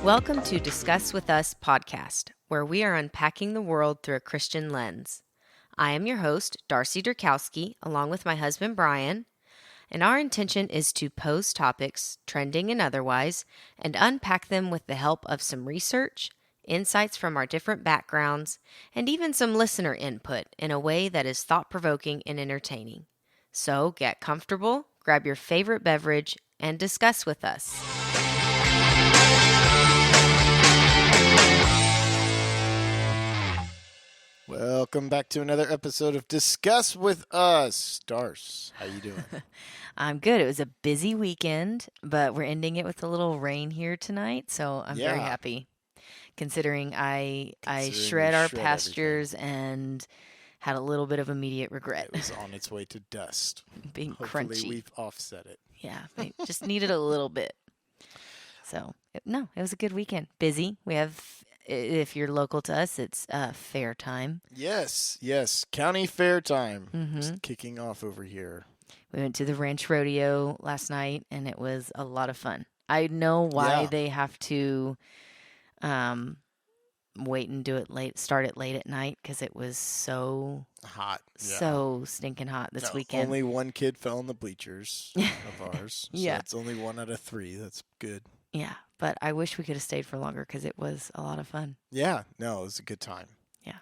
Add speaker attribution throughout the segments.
Speaker 1: Welcome to Discuss With Us podcast, where we are unpacking the world through a Christian lens. I am your host, Darcy Durkowski, along with my husband, Brian, and our intention is to pose topics, trending and otherwise, and unpack them with the help of some research, insights from our different backgrounds, and even some listener input in a way that is thought-provoking and entertaining. So get comfortable, grab your favorite beverage, and discuss with us.
Speaker 2: Welcome back to another episode of Discuss With Us. Darce, how you doing?
Speaker 1: I'm good. It was a busy weekend, but we're ending it with a little rain here tonight, so I'm very happy. Considering I shred our pastures and had a little bit of immediate regret.
Speaker 2: It was on its way to dust.
Speaker 1: Being
Speaker 2: Hopefully
Speaker 1: crunchy.
Speaker 2: We've offset it.
Speaker 1: Yeah, just needed a little bit. So, it was a good weekend. Busy. We have, if you're local to us, it's fair time.
Speaker 2: Yes. County fair time. Just kicking off over here.
Speaker 1: We went to the ranch rodeo last night, and it was a lot of fun. I know why they have to wait and do it late, start it late at night, because it was so
Speaker 2: hot,
Speaker 1: so stinking hot this weekend.
Speaker 2: Only one kid fell in the bleachers of ours. So
Speaker 1: Yeah,
Speaker 2: it's only 1 out of 3. That's good.
Speaker 1: Yeah, but I wish we could have stayed for longer because it was a lot of fun.
Speaker 2: Yeah, no, it was a good time.
Speaker 1: Yeah.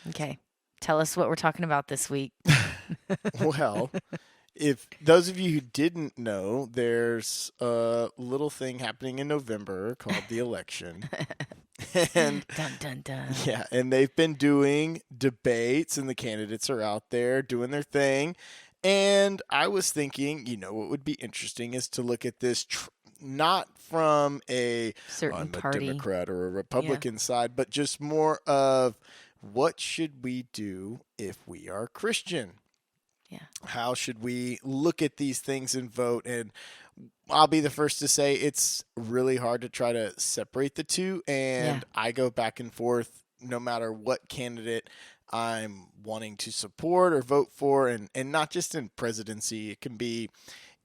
Speaker 1: Okay, tell us what we're talking about this week.
Speaker 2: Well, if those of you who didn't know, there's a little thing happening in November called the election. And
Speaker 1: dun, dun, dun.
Speaker 2: Yeah, and they've been doing debates, and the candidates are out there doing their thing. And I was thinking, what would be interesting is to look at this not from a
Speaker 1: certain party,
Speaker 2: Democrat or a Republican side, but just more of what should we do if we are Christian?
Speaker 1: Yeah.
Speaker 2: How should we look at these things and vote? And I'll be the first to say it's really hard to try to separate the two. And I go back and forth no matter what candidate I'm wanting to support or vote for. And not just in presidency, it can be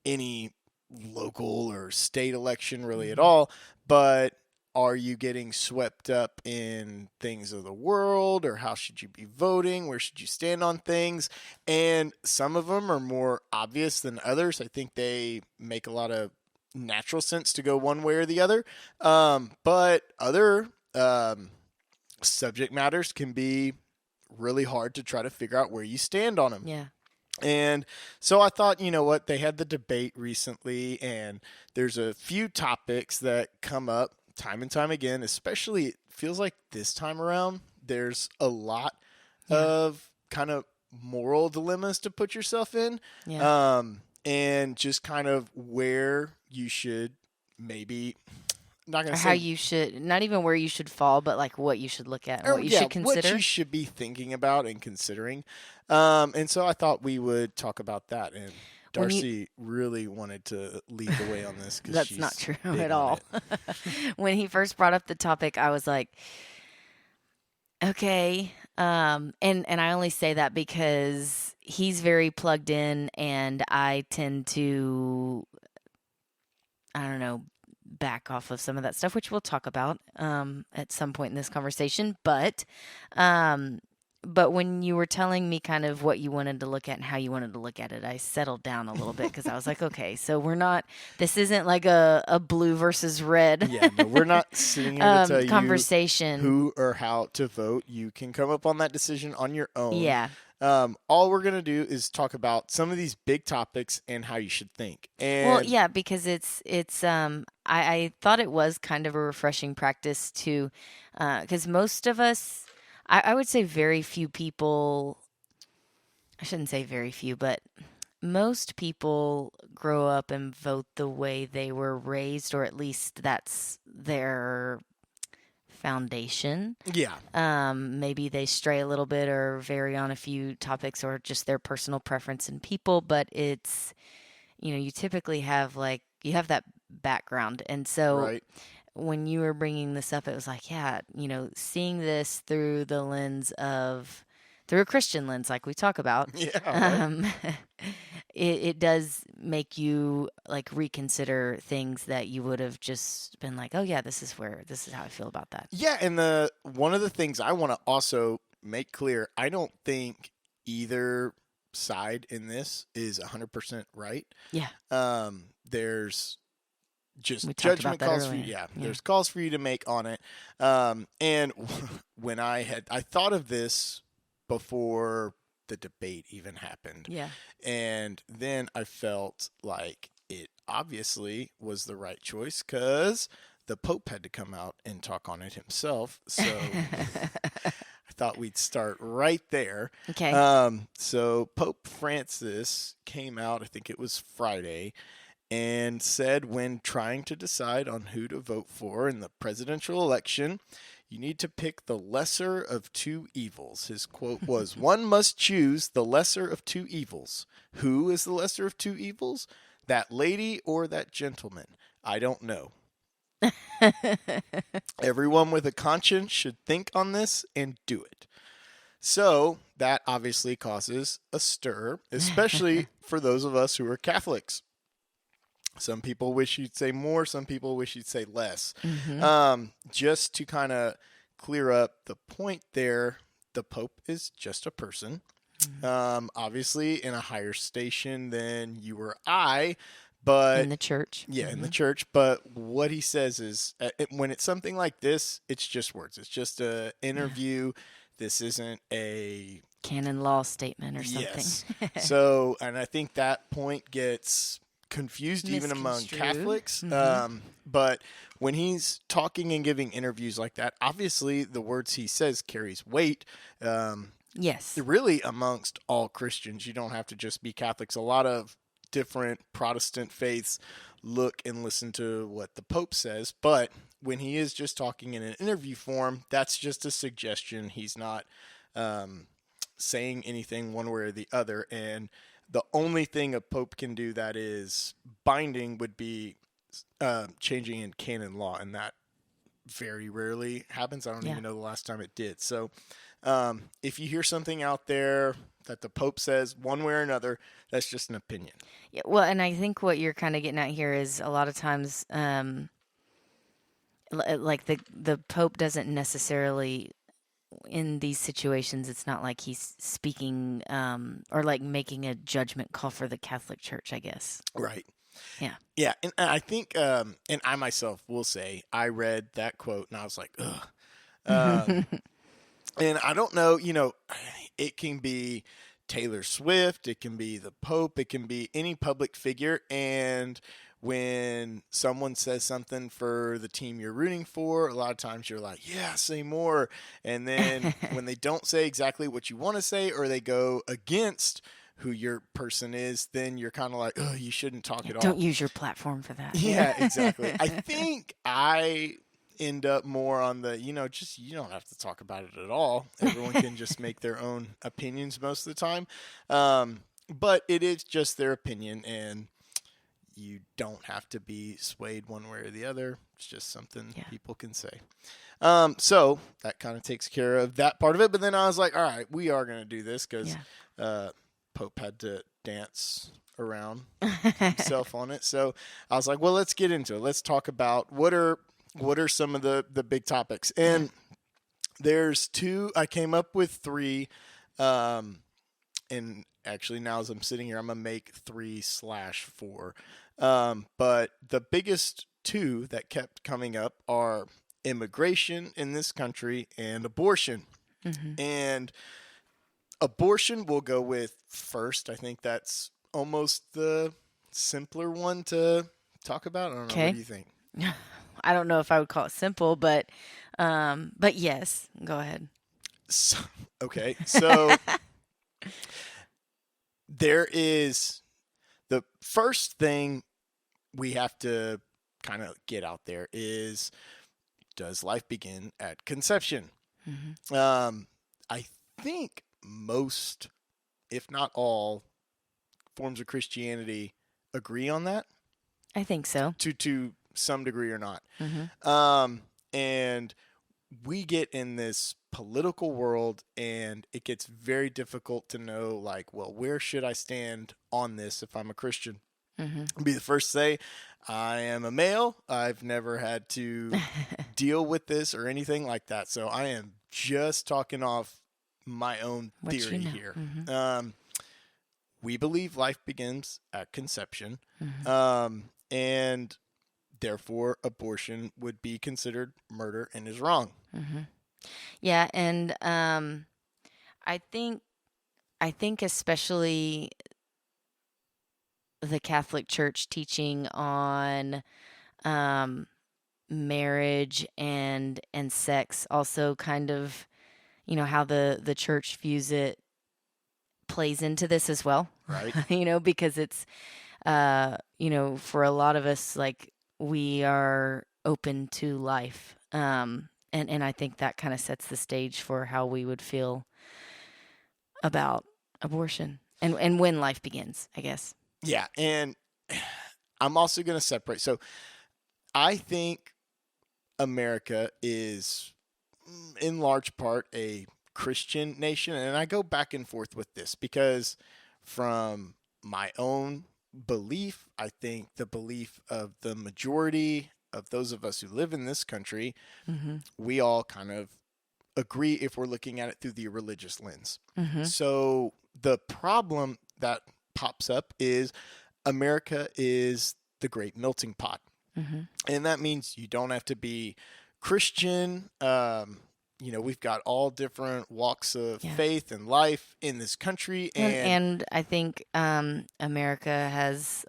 Speaker 2: any local or state election really at all. But are you getting swept up in things of the world, or how should you be voting? Where should you stand on things? And some of them are more obvious than others. I think they make a lot of natural sense to go one way or the other. But other subject matters can be really hard to try to figure out where you stand on them.
Speaker 1: Yeah.
Speaker 2: And so I thought, they had the debate recently, and there's a few topics that come up time and time again, especially it feels like this time around, there's a lot of kind of moral dilemmas to put yourself in. Yeah. And just kind of where you should maybe, not going to say.
Speaker 1: How you should, not even where you should fall, but like what you should look at and what you should consider.
Speaker 2: What you should be thinking about and considering. And so I thought we would talk about that. And Darcy really wanted to lead the way on this.
Speaker 1: That's not true at all. When he first brought up the topic, I was like, okay. And I only say that because he's very plugged in, and I tend to, back off of some of that stuff, which we'll talk about at some point in this conversation. But when you were telling me kind of what you wanted to look at and how you wanted to look at it, I settled down a little bit because I was like, okay, so this isn't like a blue versus red.
Speaker 2: Yeah, no, we're not sitting here to tell
Speaker 1: conversation.
Speaker 2: You who or how to vote. You can come up on that decision on your own.
Speaker 1: Yeah.
Speaker 2: All we're going to do is talk about some of these big topics and how you should think. And
Speaker 1: well, yeah, because it's I thought it was kind of a refreshing practice to, because most of us, I would say very few people, I shouldn't say very few, but most people grow up and vote the way they were raised, or at least that's their foundation.
Speaker 2: Yeah.
Speaker 1: Maybe they stray a little bit or vary on a few topics or just their personal preference in people, but it's, you typically have that background. And so
Speaker 2: right.
Speaker 1: When you were bringing this up, it was like, seeing this through a Christian lens, like we talk about,
Speaker 2: yeah, right.
Speaker 1: it does make you like reconsider things that you would have just been like, oh yeah, this is how I feel about that.
Speaker 2: Yeah, and one of the things I want to also make clear, I don't think either side in this is 100% right.
Speaker 1: Yeah.
Speaker 2: There's just
Speaker 1: We talked about
Speaker 2: judgment
Speaker 1: that
Speaker 2: calls for you.
Speaker 1: earlier.
Speaker 2: Yeah,
Speaker 1: Yeah.
Speaker 2: there's calls for you to make on it. And when I thought of this before the debate even happened.
Speaker 1: Yeah.
Speaker 2: And then I felt like it obviously was the right choice because the Pope had to come out and talk on it himself. So I thought we'd start right there.
Speaker 1: Okay.
Speaker 2: So Pope Francis came out, I think it was Friday, and said when trying to decide on who to vote for in the presidential election, you need to pick the lesser of two evils. His quote was, "One must choose the lesser of two evils. Who is the lesser of two evils? That lady or that gentleman? I don't know. Everyone with a conscience should think on this and do it." So that obviously causes a stir, especially for those of us who are Catholics. Some people wish you'd say more. Some people wish you'd say less. Just to kind of clear up the point there, the Pope is just a person, obviously in a higher station than you or I, but
Speaker 1: in the church.
Speaker 2: Yeah, in the church. But what he says is, when it's something like this, it's just words. It's just an interview. This isn't a
Speaker 1: canon law statement or something.
Speaker 2: Yes. So, and I think that point gets confused even among Catholics. But when he's talking and giving interviews like that, obviously the words he says carries weight.
Speaker 1: Yes.
Speaker 2: Really amongst all Christians. You don't have to just be Catholics. A lot of different Protestant faiths look and listen to what the Pope says. But when he is just talking in an interview form, that's just a suggestion. He's not saying anything one way or the other. And the only thing a Pope can do that is binding would be changing in canon law, and that very rarely happens. I don't even know the last time it did. So if you hear something out there that the Pope says one way or another, that's just an opinion.
Speaker 1: Yeah, well, and I think what you're kind of getting at here is a lot of times, like the Pope doesn't necessarily, in these situations, it's not like he's speaking or like making a judgment call for the Catholic Church, I guess.
Speaker 2: Right.
Speaker 1: Yeah.
Speaker 2: Yeah. And I think, and I myself will say, I read that quote and I was like, ugh. And I don't know, it can be Taylor Swift, it can be the Pope, it can be any public figure. And when someone says something for the team you're rooting for, a lot of times you're like, yeah, say more. And then when they don't say exactly what you want to say, or they go against who your person is, then you're kind of like, oh, you shouldn't talk at all.
Speaker 1: Don't use your platform for that.
Speaker 2: Yeah, exactly. I think I end up more on the, you don't have to talk about it at all. Everyone can just make their own opinions most of the time. But it is just their opinion, and you don't have to be swayed one way or the other. It's just something people can say. So that kind of takes care of that part of it. But then I was like, all right, we are going to do this because Pope had to dance around himself on it. So I was like, well, let's get into it. Let's talk about what are some of the big topics. And there's two. I came up with three. And actually now as I'm sitting here, I'm going to make 3/4. But the biggest two that kept coming up are immigration in this country and abortion. And abortion we'll go with first. I think that's almost the simpler one to talk about. I don't know. What do you think?
Speaker 1: I don't know if I would call it simple, but yes, go ahead.
Speaker 2: So there is the first thing we have to kind of get out there is, does life begin at conception? I think most, if not all, forms of Christianity agree on that.
Speaker 1: I think so.
Speaker 2: To some degree or not. And we get in this political world and it gets very difficult to know, like, well, where should I stand on this if I'm a Christian? I'll be the first to say I am a male. I've never had to deal with this or anything like that. So I am just talking off my own theory here. We believe life begins at conception, and therefore abortion would be considered murder and is wrong.
Speaker 1: Yeah, and I think especially the Catholic Church teaching on marriage and sex also kind of, you know, how the church views it plays into this as well.
Speaker 2: Right.
Speaker 1: You know, because it's you know, for a lot of us, like, we are open to life. And I think that kind of sets the stage for how we would feel about abortion and when life begins, I guess.
Speaker 2: Yeah, and I'm also going to separate. So I think America is, in large part, a Christian nation. And I go back and forth with this because, from my own belief, I think the belief of the majority of those of us who live in this country, we all kind of agree if we're looking at it through the religious lens. So the problem that pops up is America is the great melting pot. And that means you don't have to be Christian. You know, we've got all different walks of faith and life in this country.
Speaker 1: And I think America has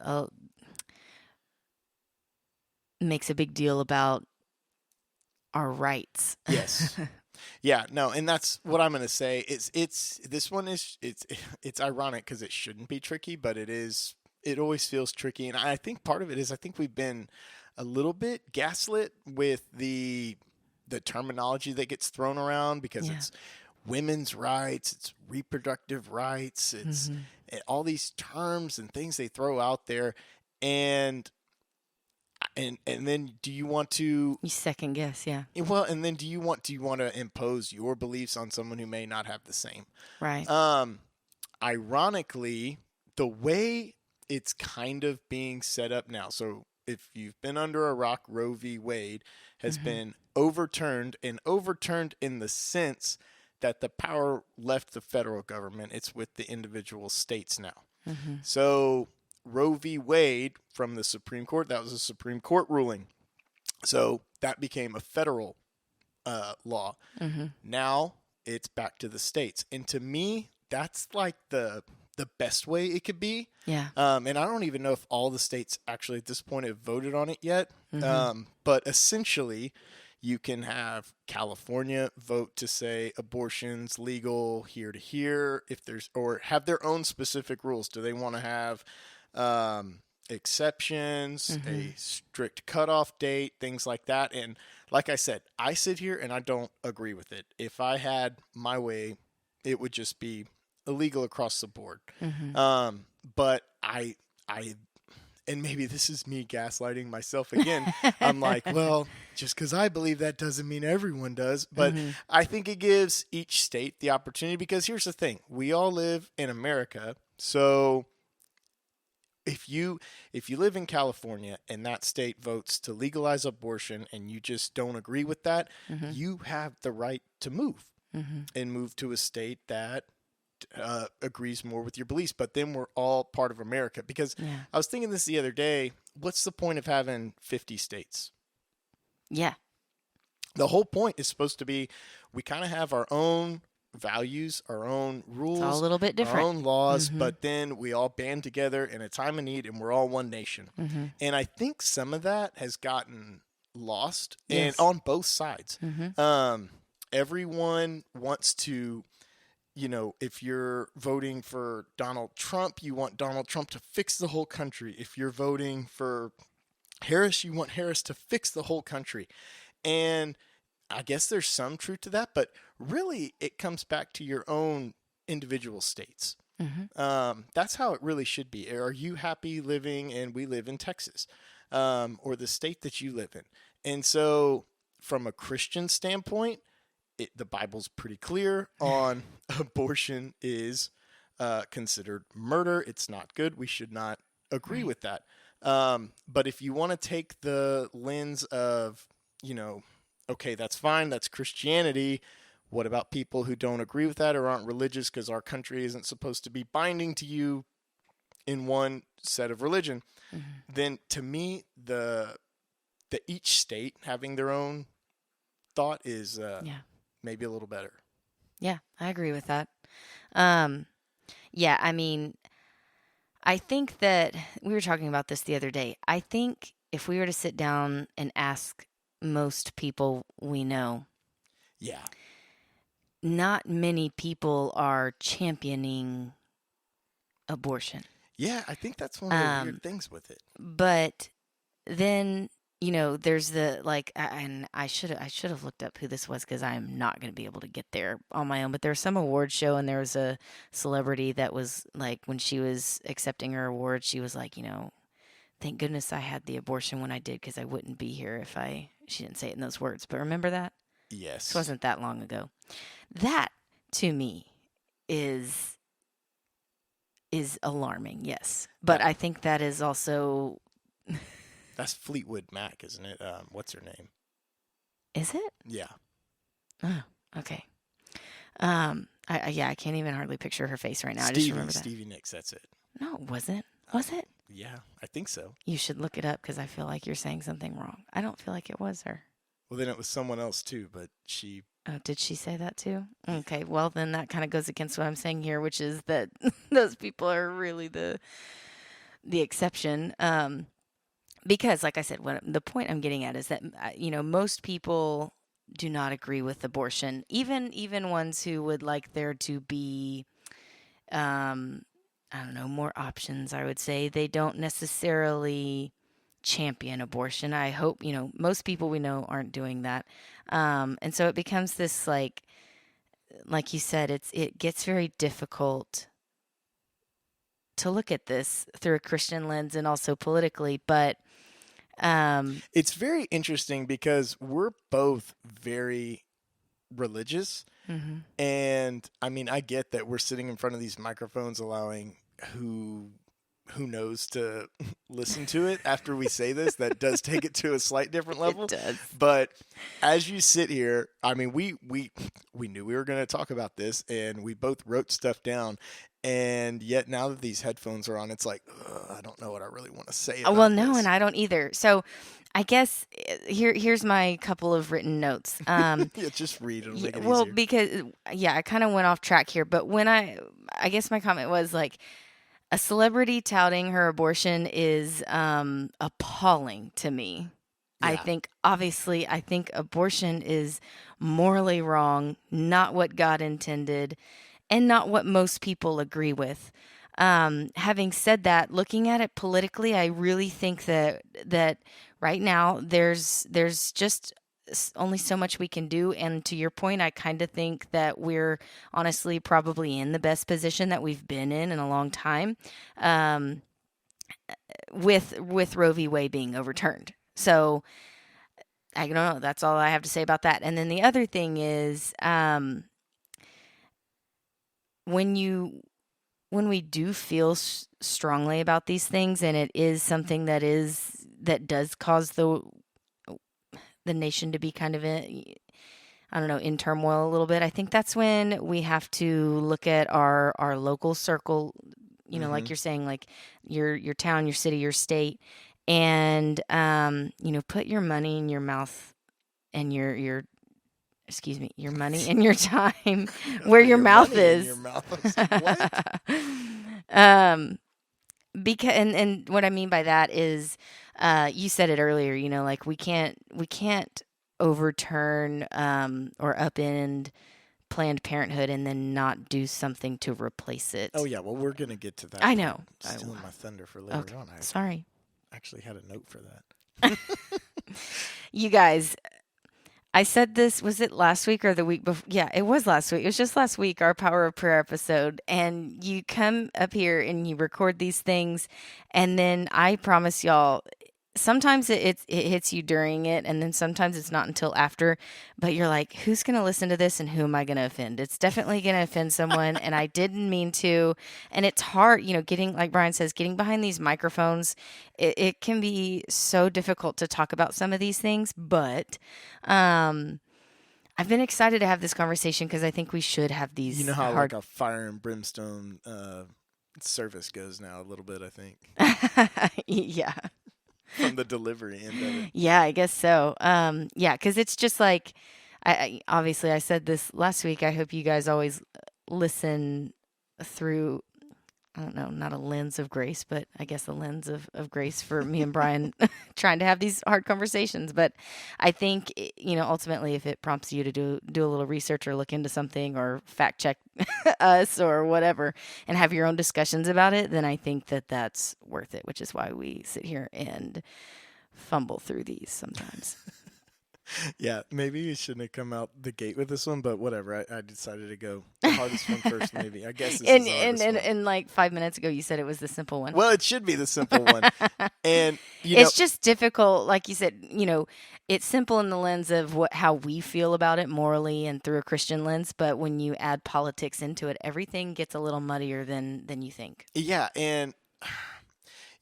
Speaker 1: makes a big deal about our rights.
Speaker 2: Yes. Yeah, no, and that's what I'm going to say. This one is it's ironic because it shouldn't be tricky, but it is. It always feels tricky, and I think part of it is I think we've been a little bit gaslit with the terminology that gets thrown around because it's women's rights, it's reproductive rights, it's all these terms and things they throw out there, and then do you want to
Speaker 1: second guess? Yeah.
Speaker 2: Well, and then do you want to impose your beliefs on someone who may not have the same?
Speaker 1: Right.
Speaker 2: Ironically, the way it's kind of being set up now. So if you've been under a rock, Roe v. Wade has been overturned, and overturned in the sense that the power left the federal government. It's with the individual states now. So Roe v. Wade from the Supreme Court, that was a Supreme Court ruling. So that became a federal law. Now it's back to the states. And to me, that's like the best way it could be.
Speaker 1: Yeah.
Speaker 2: And I don't even know if all the states actually at this point have voted on it yet. But essentially, you can have California vote to say abortion's legal here to here, if there's, or have their own specific rules. Do they want to have exceptions, a strict cutoff date, things like that? And like I said, I sit here and I don't agree with it. If I had my way, it would just be illegal across the board. But I, and maybe this is me gaslighting myself again. I'm like, well, just because I believe that doesn't mean everyone does. But I think it gives each state the opportunity, because here's the thing. We all live in America. So if you live in California and that state votes to legalize abortion and you just don't agree with that, you have the right to move and move to a state that agrees more with your beliefs. But then we're all part of America, because I was thinking this the other day. What's the point of having 50 states?
Speaker 1: Yeah.
Speaker 2: The whole point is supposed to be we kind of have our own values, our own rules,
Speaker 1: it's all a little bit different,
Speaker 2: our own laws, but then we all band together in a time of need and we're all one nation. And I think some of that has gotten lost, and on both sides. Everyone wants to, you know, if you're voting for Donald Trump, you want Donald Trump to fix the whole country. If you're voting for Harris, you want Harris to fix the whole country. And I guess there's some truth to that, but really it comes back to your own individual states. That's how it really should be. Are you happy living, and we live in Texas, or the state that you live in? And so from a Christian standpoint, the Bible's pretty clear on abortion is considered murder. It's not good. We should not agree with that. But if you want to take the lens of, okay, that's fine. That's Christianity. What about people who don't agree with that or aren't religious because our country isn't supposed to be binding to you in one set of religion? Mm-hmm. Then to me, the each state having their own thought is maybe a little better.
Speaker 1: Yeah, I agree with that. Yeah, I mean, I think that we were talking about this the other day. I think if we were to sit down and ask most people we know, not many people are championing abortion.
Speaker 2: Yeah, I think that's one of the weird things with it.
Speaker 1: But then, there's the and I should have looked up who this was because I'm not going to be able to get there on my own. But there was some award show and there was a celebrity that was like, when she was accepting her award, she was like, thank goodness I had the abortion when I did because I wouldn't be here if she didn't say it in those words. But remember that?
Speaker 2: Yes.
Speaker 1: It wasn't that long ago. That to me is alarming. Yes, but I think that is also.
Speaker 2: That's Fleetwood Mac, isn't it? What's her name?
Speaker 1: Is it?
Speaker 2: Yeah.
Speaker 1: Oh, okay. I can't even hardly picture her face right now. I just remember that.
Speaker 2: Stevie Nicks, that's it.
Speaker 1: No, was it? Was it?
Speaker 2: Yeah, I think so.
Speaker 1: You should look it up because I feel like you're saying something wrong. I don't feel like it was her.
Speaker 2: Well, then it was someone else too, but she...
Speaker 1: Oh, did she say that too? Okay, well, then that kind of goes against what I'm saying here, which is that those people are really the exception. Because, like I said, the point I'm getting at is that, most people do not agree with abortion, even ones who would like there to be, more options, I would say. They don't necessarily champion abortion. I hope, most people we know aren't doing that. And so it becomes this, like you said, it gets very difficult to look at this through a Christian lens and also politically, but
Speaker 2: it's very interesting because we're both very religious. Mm-hmm. And I mean, I get that we're sitting in front of these microphones allowing who knows to listen to it after we say this. That does take it to a slight different level.
Speaker 1: It does.
Speaker 2: But as you sit here, I mean, we knew we were going to talk about this and we both wrote stuff down. And yet now that these headphones are on, it's like, I don't know what I really want to say about
Speaker 1: Well, no,
Speaker 2: this.
Speaker 1: and I don't either. So I guess here's my couple of written notes.
Speaker 2: Yeah, just read it. Make it
Speaker 1: well,
Speaker 2: easier.
Speaker 1: Because, I kind of went off track here. But when I guess my comment was like, a celebrity touting her abortion is appalling to me. Yeah. I think abortion is morally wrong, not what God intended, and not what most people agree with. Having said that, looking at it politically, I really think that right now there's just only so much we can do. And to your point, I kind of think that we're honestly probably in the best position that we've been in a long time, with Roe v. Wade being overturned. So I don't know. That's all I have to say about that. And then the other thing is, when we do feel strongly about these things, and it is something that does cause the nation to be kind of in turmoil a little bit, I think that's when we have to look at our local circle, mm-hmm. like you're saying, like your town, your city, your state, and put your money in your mouth and your money and your time where your mouth is.
Speaker 2: Your mouth. What?
Speaker 1: Because and what I mean by that is, you said it earlier. Like we can't overturn or upend Planned Parenthood and then not do something to replace it.
Speaker 2: Oh yeah, well we're gonna get to that.
Speaker 1: I know.
Speaker 2: Stealing my thunder for later on.
Speaker 1: Sorry.
Speaker 2: Actually had a note for that.
Speaker 1: You guys, I said this, was it last week or the week before? Yeah, it was last week. It was just last week, our Power of Prayer episode. And you come up here and you record these things. And then I promise y'all, sometimes it hits you during it, and then sometimes it's not until after. But you're like, who's going to listen to this, and who am I going to offend? It's definitely going to offend someone, and I didn't mean to. And it's hard, getting, like Brian says, getting behind these microphones. It can be so difficult to talk about some of these things, but um, I've been excited to have this conversation because I think we should have
Speaker 2: You
Speaker 1: these
Speaker 2: know how like
Speaker 1: hard.
Speaker 2: a fire and brimstone service goes now a little bit, I think,
Speaker 1: Yeah.
Speaker 2: from the delivery end of it.
Speaker 1: Yeah, I guess so. Yeah, because it's just like, obviously I said this last week. I hope you guys always listen through, I don't know, not a lens of grace, but I guess a lens of grace for me and Brian trying to have these hard conversations. But I think, ultimately, if it prompts you to do a little research or look into something or fact check us or whatever and have your own discussions about it, then I think that that's worth it, which is why we sit here and fumble through these sometimes.
Speaker 2: Yeah, maybe you shouldn't have come out the gate with this one, but whatever. I decided to go the hardest one first, maybe. I guess this is
Speaker 1: and,
Speaker 2: the
Speaker 1: and
Speaker 2: hardest
Speaker 1: and
Speaker 2: one.
Speaker 1: and like 5 minutes ago, you said it was the simple one.
Speaker 2: Well, it should be the simple one. And,
Speaker 1: It's just difficult, like you said. It's simple in the lens of how we feel about it morally and through a Christian lens. But when you add politics into it, everything gets a little muddier than you think.
Speaker 2: yeah, and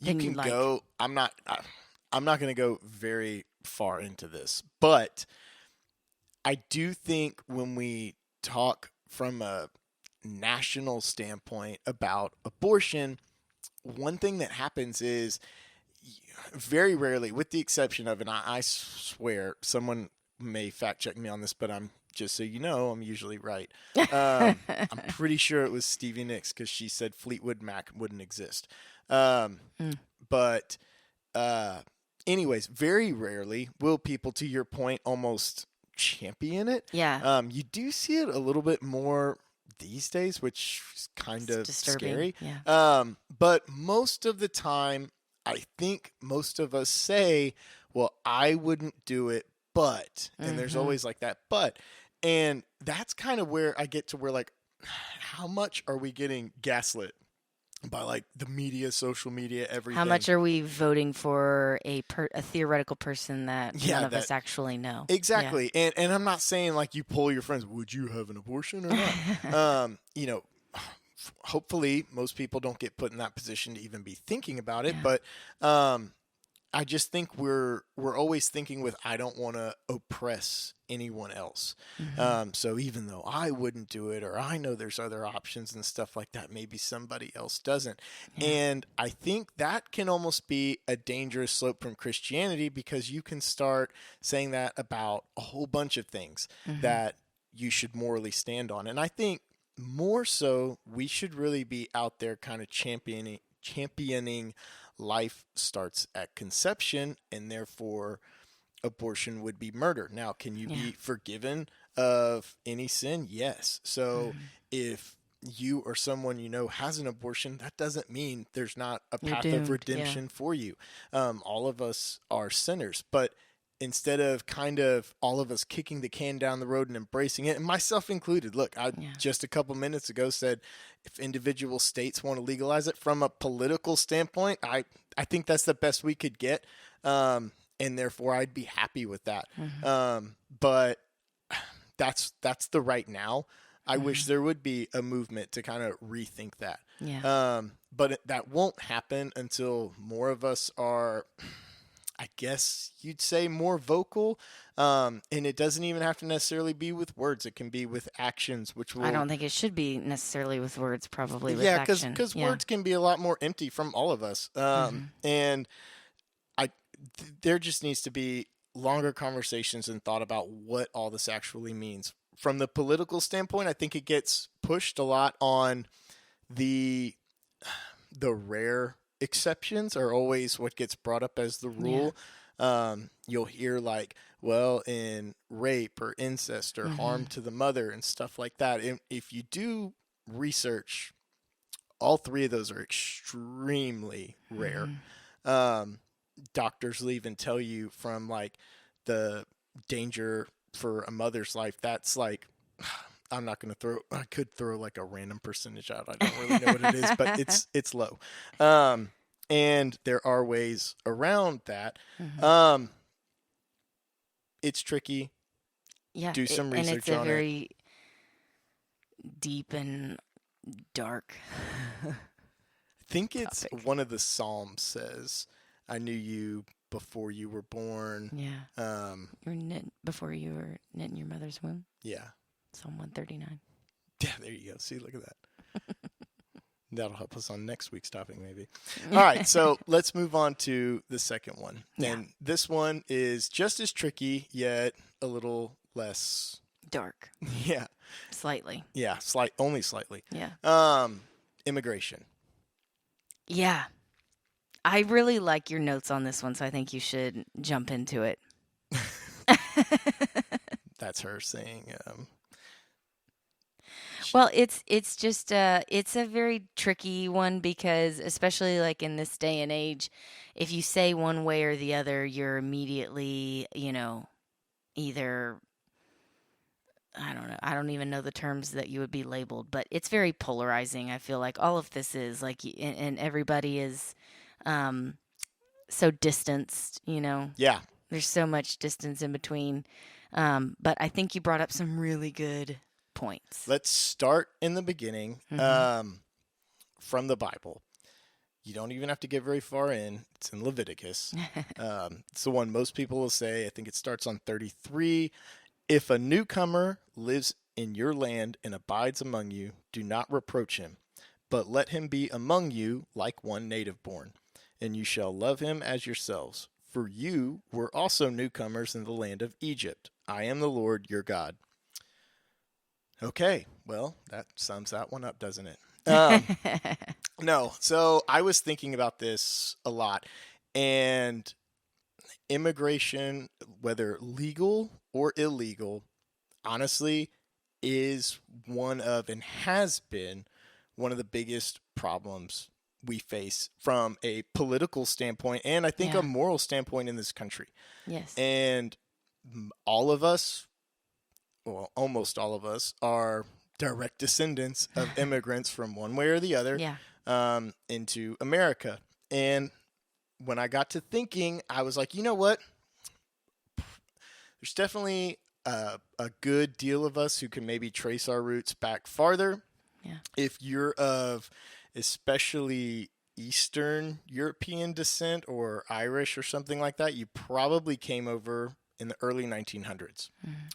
Speaker 2: you
Speaker 1: Than you
Speaker 2: can
Speaker 1: like.
Speaker 2: go. I'm not going to go very far into this, but I do think when we talk from a national standpoint about abortion, one thing that happens is very rarely, with the exception of, and I swear someone may fact check me on this, but I'm just so you know, I'm usually right. I'm pretty sure it was Stevie Nicks because she said Fleetwood Mac wouldn't exist. Um,
Speaker 1: Mm.
Speaker 2: but uh, anyways, very rarely will people, to your point, almost champion it.
Speaker 1: Yeah,
Speaker 2: You do see it a little bit more these days, which is kind
Speaker 1: it's
Speaker 2: of
Speaker 1: disturbing.
Speaker 2: scary.
Speaker 1: Yeah.
Speaker 2: But most of the time, I think most of us say, well, I wouldn't do it, but, and there's
Speaker 1: Mm-hmm.
Speaker 2: always like that, but, and that's kind of where I get to where, like, how much are we getting gaslit by like the media, social media,
Speaker 1: How
Speaker 2: everything?
Speaker 1: much are we voting for a theoretical person that none
Speaker 2: Yeah,
Speaker 1: of
Speaker 2: that
Speaker 1: us actually know? Yeah.
Speaker 2: exactly. And I'm not saying like you poll your friends, would you have an abortion or not? Hopefully most people don't get put in that position to even be thinking about it,
Speaker 1: Yeah.
Speaker 2: but I just think we're always thinking with I don't want to oppress anyone else.
Speaker 1: Mm-hmm.
Speaker 2: So even though I wouldn't do it, or I know there's other options and stuff like that, maybe somebody else doesn't.
Speaker 1: Yeah.
Speaker 2: And I think that can almost be a dangerous slope from Christianity because you can start saying that about a whole bunch of things
Speaker 1: Mm-hmm.
Speaker 2: that you should morally stand on. And I think more so we should really be out there kind of championing life starts at conception, and therefore abortion would be murder. Now, can you
Speaker 1: Yeah.
Speaker 2: be forgiven of any sin? Yes. So
Speaker 1: Mm-hmm.
Speaker 2: if you or someone you know has an abortion, that doesn't mean there's not a
Speaker 1: You're
Speaker 2: path of
Speaker 1: doomed. Yeah.
Speaker 2: redemption for you. All of us are sinners, but instead of kind of all of us kicking the can down the road and embracing it, and myself included, look, I
Speaker 1: Yeah.
Speaker 2: just a couple minutes ago said if individual states want to legalize it from a political standpoint, I think that's the best we could get. And therefore I'd be happy with that.
Speaker 1: Mm-hmm.
Speaker 2: But that's the right now. I wish
Speaker 1: Mm-hmm.
Speaker 2: there would be a movement to kind of rethink that.
Speaker 1: Yeah.
Speaker 2: But that won't happen until more of us are, I guess you'd say, more vocal. And it doesn't even have to necessarily be with words. It can be with actions, which
Speaker 1: I
Speaker 2: will,
Speaker 1: don't think it should be necessarily with words, probably with
Speaker 2: yeah,
Speaker 1: action.
Speaker 2: because
Speaker 1: Yeah.
Speaker 2: words can be a lot more empty from all of us.
Speaker 1: Mm-hmm.
Speaker 2: And I there just needs to be longer conversations and thought about what all this actually means. From the political standpoint, I think it gets pushed a lot on the rare exceptions are always what gets brought up as the
Speaker 1: Yeah.
Speaker 2: rule. You'll hear like, well, in rape or incest or
Speaker 1: Mm-hmm.
Speaker 2: harm to the mother and stuff like that. And if you do research, all three of those are extremely rare.
Speaker 1: Mm-hmm.
Speaker 2: Um, Doctors will even tell you from like the danger for a mother's life. That's like, I'm not going to throw. I could throw like a random percentage out. I don't really know what it is, but it's low. Um, And there are ways around that. It's tricky.
Speaker 1: Yeah.
Speaker 2: Do some
Speaker 1: And it's
Speaker 2: research
Speaker 1: a
Speaker 2: on it.
Speaker 1: very deep and dark.
Speaker 2: I think it's
Speaker 1: topic.
Speaker 2: one of the Psalms says, I knew you before you were born.
Speaker 1: Yeah. You were knit before you were knit in your mother's womb.
Speaker 2: Yeah.
Speaker 1: Psalm 139.
Speaker 2: Yeah, there you go. See, look at that. That'll help us on next week's topic, maybe. All right, so let's move on to the second one.
Speaker 1: Yeah.
Speaker 2: And this one is just as tricky, yet a little less
Speaker 1: dark.
Speaker 2: Yeah.
Speaker 1: Slightly.
Speaker 2: Yeah, only slightly.
Speaker 1: Yeah.
Speaker 2: Immigration.
Speaker 1: Yeah. I really like your notes on this one, so I think you should jump into it.
Speaker 2: That's her saying.
Speaker 1: Well, it's just it's a very tricky one because especially like in this day and age, if you say one way or the other, you're immediately, either I don't know. I don't even know the terms that you would be labeled, but it's very polarizing. I feel like all of this is like, and everybody is so distanced,
Speaker 2: Yeah.
Speaker 1: There's so much distance in between. But I think you brought up some really good points.
Speaker 2: Let's start in the beginning from the Bible. You don't even have to get very far in. It's in Leviticus. It's the one most people will say. I think it starts on 33. If a newcomer lives in your land and abides among you, do not reproach him, but let him be among you like one native born, and you shall love him as yourselves. For you were also newcomers in the land of Egypt. I am the Lord your God. Okay, well, that sums that one up, doesn't it? No, so I was thinking about this a lot, and immigration, whether legal or illegal, honestly, is one of and has been one of the biggest problems we face from a political standpoint and I think a moral standpoint in this country.
Speaker 1: Yes.
Speaker 2: And all of us, well, almost all of us, are direct descendants of immigrants from one way or the other into America. And when I got to thinking, I was like, you know what? There's definitely a good deal of us who can maybe trace our roots back farther.
Speaker 1: Yeah.
Speaker 2: If you're of especially Eastern European descent or Irish or something like that, you probably came over in the early 1900s,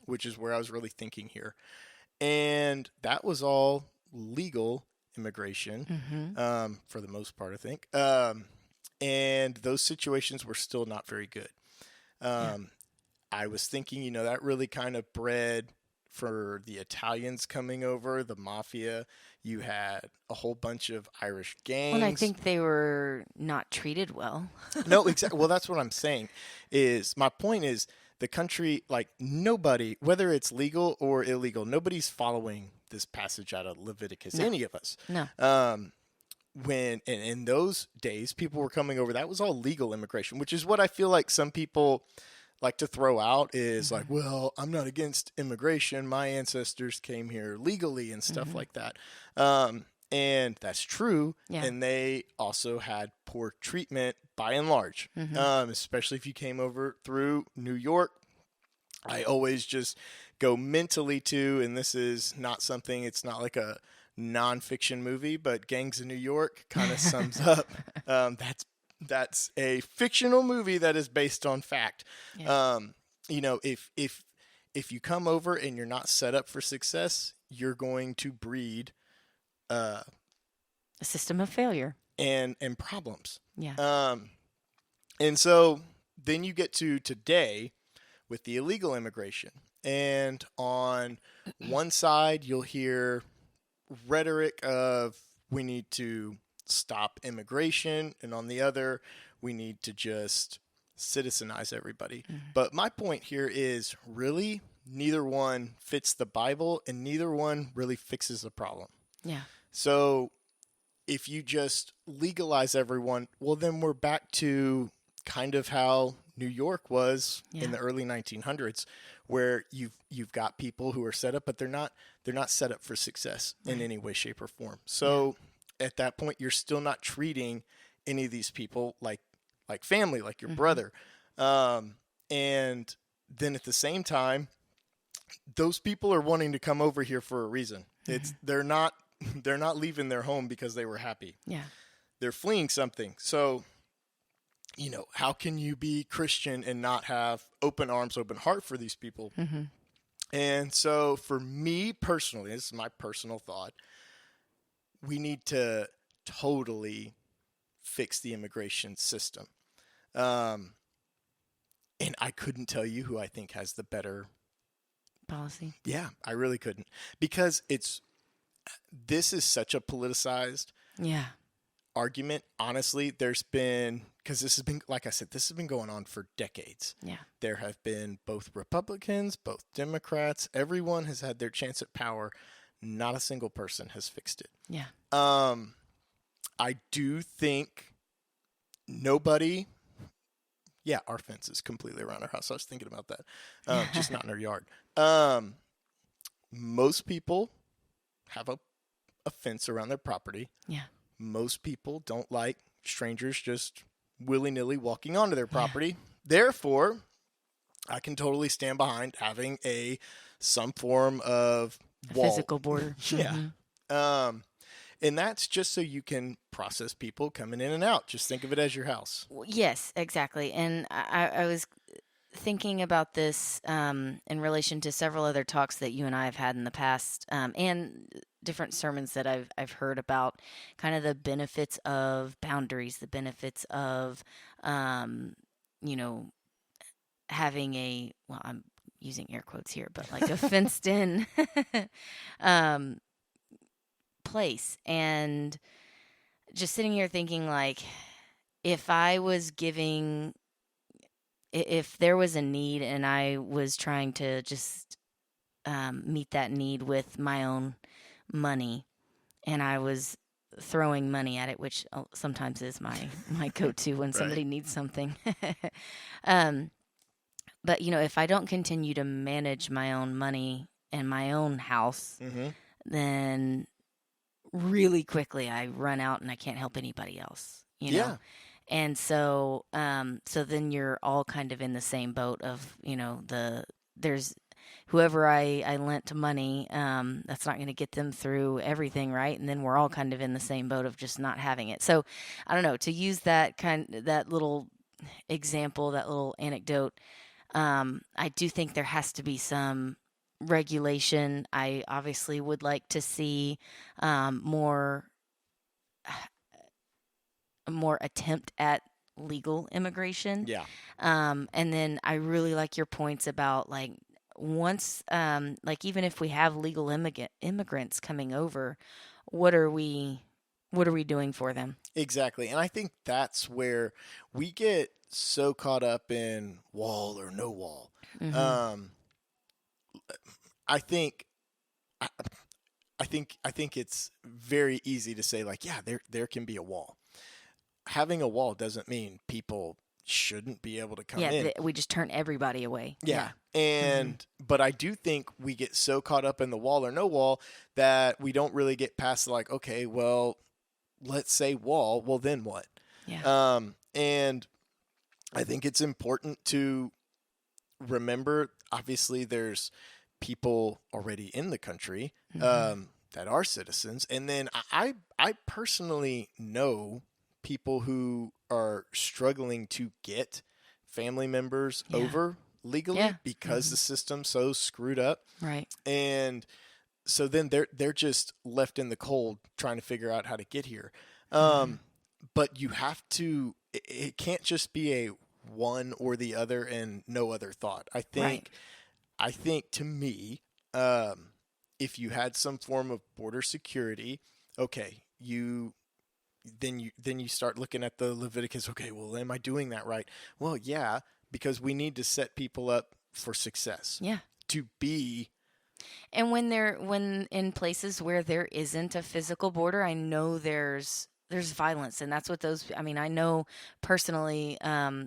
Speaker 2: which is where I was really thinking here. And that was all legal immigration for the most part, I think. And those situations were still not very good. I was thinking, that really kind of bred for the Italians coming over, the mafia. You had a whole bunch of Irish gangs.
Speaker 1: Well, I think they were not treated well.
Speaker 2: No, exactly. Well, that's what I'm saying. My point is the country, like nobody, whether it's legal or illegal, nobody's following this passage out of Leviticus.
Speaker 1: No.
Speaker 2: Any of us.
Speaker 1: No.
Speaker 2: When in those days people were coming over, that was all legal immigration, which is what I feel like some people like to throw out is like, well, I'm not against immigration. My ancestors came here legally and stuff like that. And that's true.
Speaker 1: Yeah.
Speaker 2: And they also had poor treatment by and large, especially if you came over through New York. I always just go mentally to, and this is not something, it's not like a nonfiction movie, but Gangs of New York kind of sums up. That's a fictional movie that is based on fact. Yeah. If you come over and you're not set up for success, you're going to breed
Speaker 1: a system of failure
Speaker 2: and problems.
Speaker 1: Yeah.
Speaker 2: And so then you get to today with the illegal immigration, and on one side you'll hear rhetoric of we need to stop immigration, and on the other we need to just citizenize everybody. But my point here is really neither one fits the Bible and neither one really fixes the problem.
Speaker 1: Yeah.
Speaker 2: So if you just legalize everyone, well then we're back to kind of how New York was in the early 1900s, where you've got people who are set up, but they're not set up for success in any way, shape, or form. So at that point, you're still not treating any of these people like family, like your
Speaker 1: Mm-hmm.
Speaker 2: brother. And then at the same time, those people are wanting to come over here for a reason. It's they're not leaving their home because they were happy.
Speaker 1: Yeah.
Speaker 2: They're fleeing something. So, how can you be Christian and not have open arms, open heart for these people?
Speaker 1: Mm-hmm.
Speaker 2: And so for me personally, this is my personal thought, we need to totally fix the immigration system. Um, and I couldn't tell you who I think has the better
Speaker 1: Policy.
Speaker 2: Yeah, I really couldn't, because this is such a politicized
Speaker 1: Yeah.
Speaker 2: argument. Honestly, because this has been, like I said, this has been going on for decades.
Speaker 1: Yeah.
Speaker 2: There have been both Republicans, both Democrats. Everyone has had their chance at power. Not a single person has fixed it.
Speaker 1: Yeah.
Speaker 2: I do think nobody. Yeah, our fence is completely around our house. I was thinking about that. Just not in our yard. Most people have a fence around their property.
Speaker 1: Yeah.
Speaker 2: Most people don't like strangers just willy-nilly walking onto their property. Therefore, I can totally stand behind having some form of wall.
Speaker 1: Physical border.
Speaker 2: Yeah.
Speaker 1: Mm-hmm.
Speaker 2: And that's just so you can process people coming in and out. Just think of it as your house.
Speaker 1: Yes, exactly. And I was thinking about this in relation to several other talks that you and I have had in the past, and different sermons that I've heard about kind of the benefits of boundaries, the benefits of, having I'm using air quotes here, but like a fenced in place. And just sitting here thinking, like, if there was a need and I was trying to just meet that need with my own money, and I was throwing money at it, which sometimes is my go-to when somebody needs something. But, if I don't continue to manage my own money and my own house, then really quickly I run out and I can't help anybody else,
Speaker 2: Yeah.
Speaker 1: And so then you're all kind of in the same boat of, there's whoever I lent money, that's not going to get them through everything, right? And then we're all kind of in the same boat of just not having it. So I don't know, to use that little example, that little anecdote, I do think there has to be some regulation. I obviously would like to see more attempt at legal immigration.
Speaker 2: Yeah.
Speaker 1: And then I really like your points about, like, once, like, even if we have legal immigrants coming over, what are we doing for them?
Speaker 2: Exactly. And I think that's where we get so caught up in wall or no wall.
Speaker 1: Mm-hmm.
Speaker 2: I think it's very easy to say, like, yeah, there can be a wall. Having a wall doesn't mean people shouldn't be able to come in.
Speaker 1: Yeah, we just turn everybody away.
Speaker 2: Yeah. And but I do think we get so caught up in the wall or no wall that we don't really get past, like, okay, well, let's say wall, well, then what?
Speaker 1: Yeah.
Speaker 2: And I think it's important to remember, obviously, there's people already in the country that are citizens. And then I personally know people who are struggling to get family members over legally because the system's so screwed up.
Speaker 1: Right.
Speaker 2: And so then they're just left in the cold trying to figure out how to get here. But you have to, it can't just be a one or the other and no other thought. I think to me, if you had some form of border security, okay, then you start looking at the Leviticus. Okay, well, am I doing that right? Well, yeah, because we need to set people up for success.
Speaker 1: Yeah.
Speaker 2: To be.
Speaker 1: And when in places where there isn't a physical border, I know there's violence, and that's what I know personally,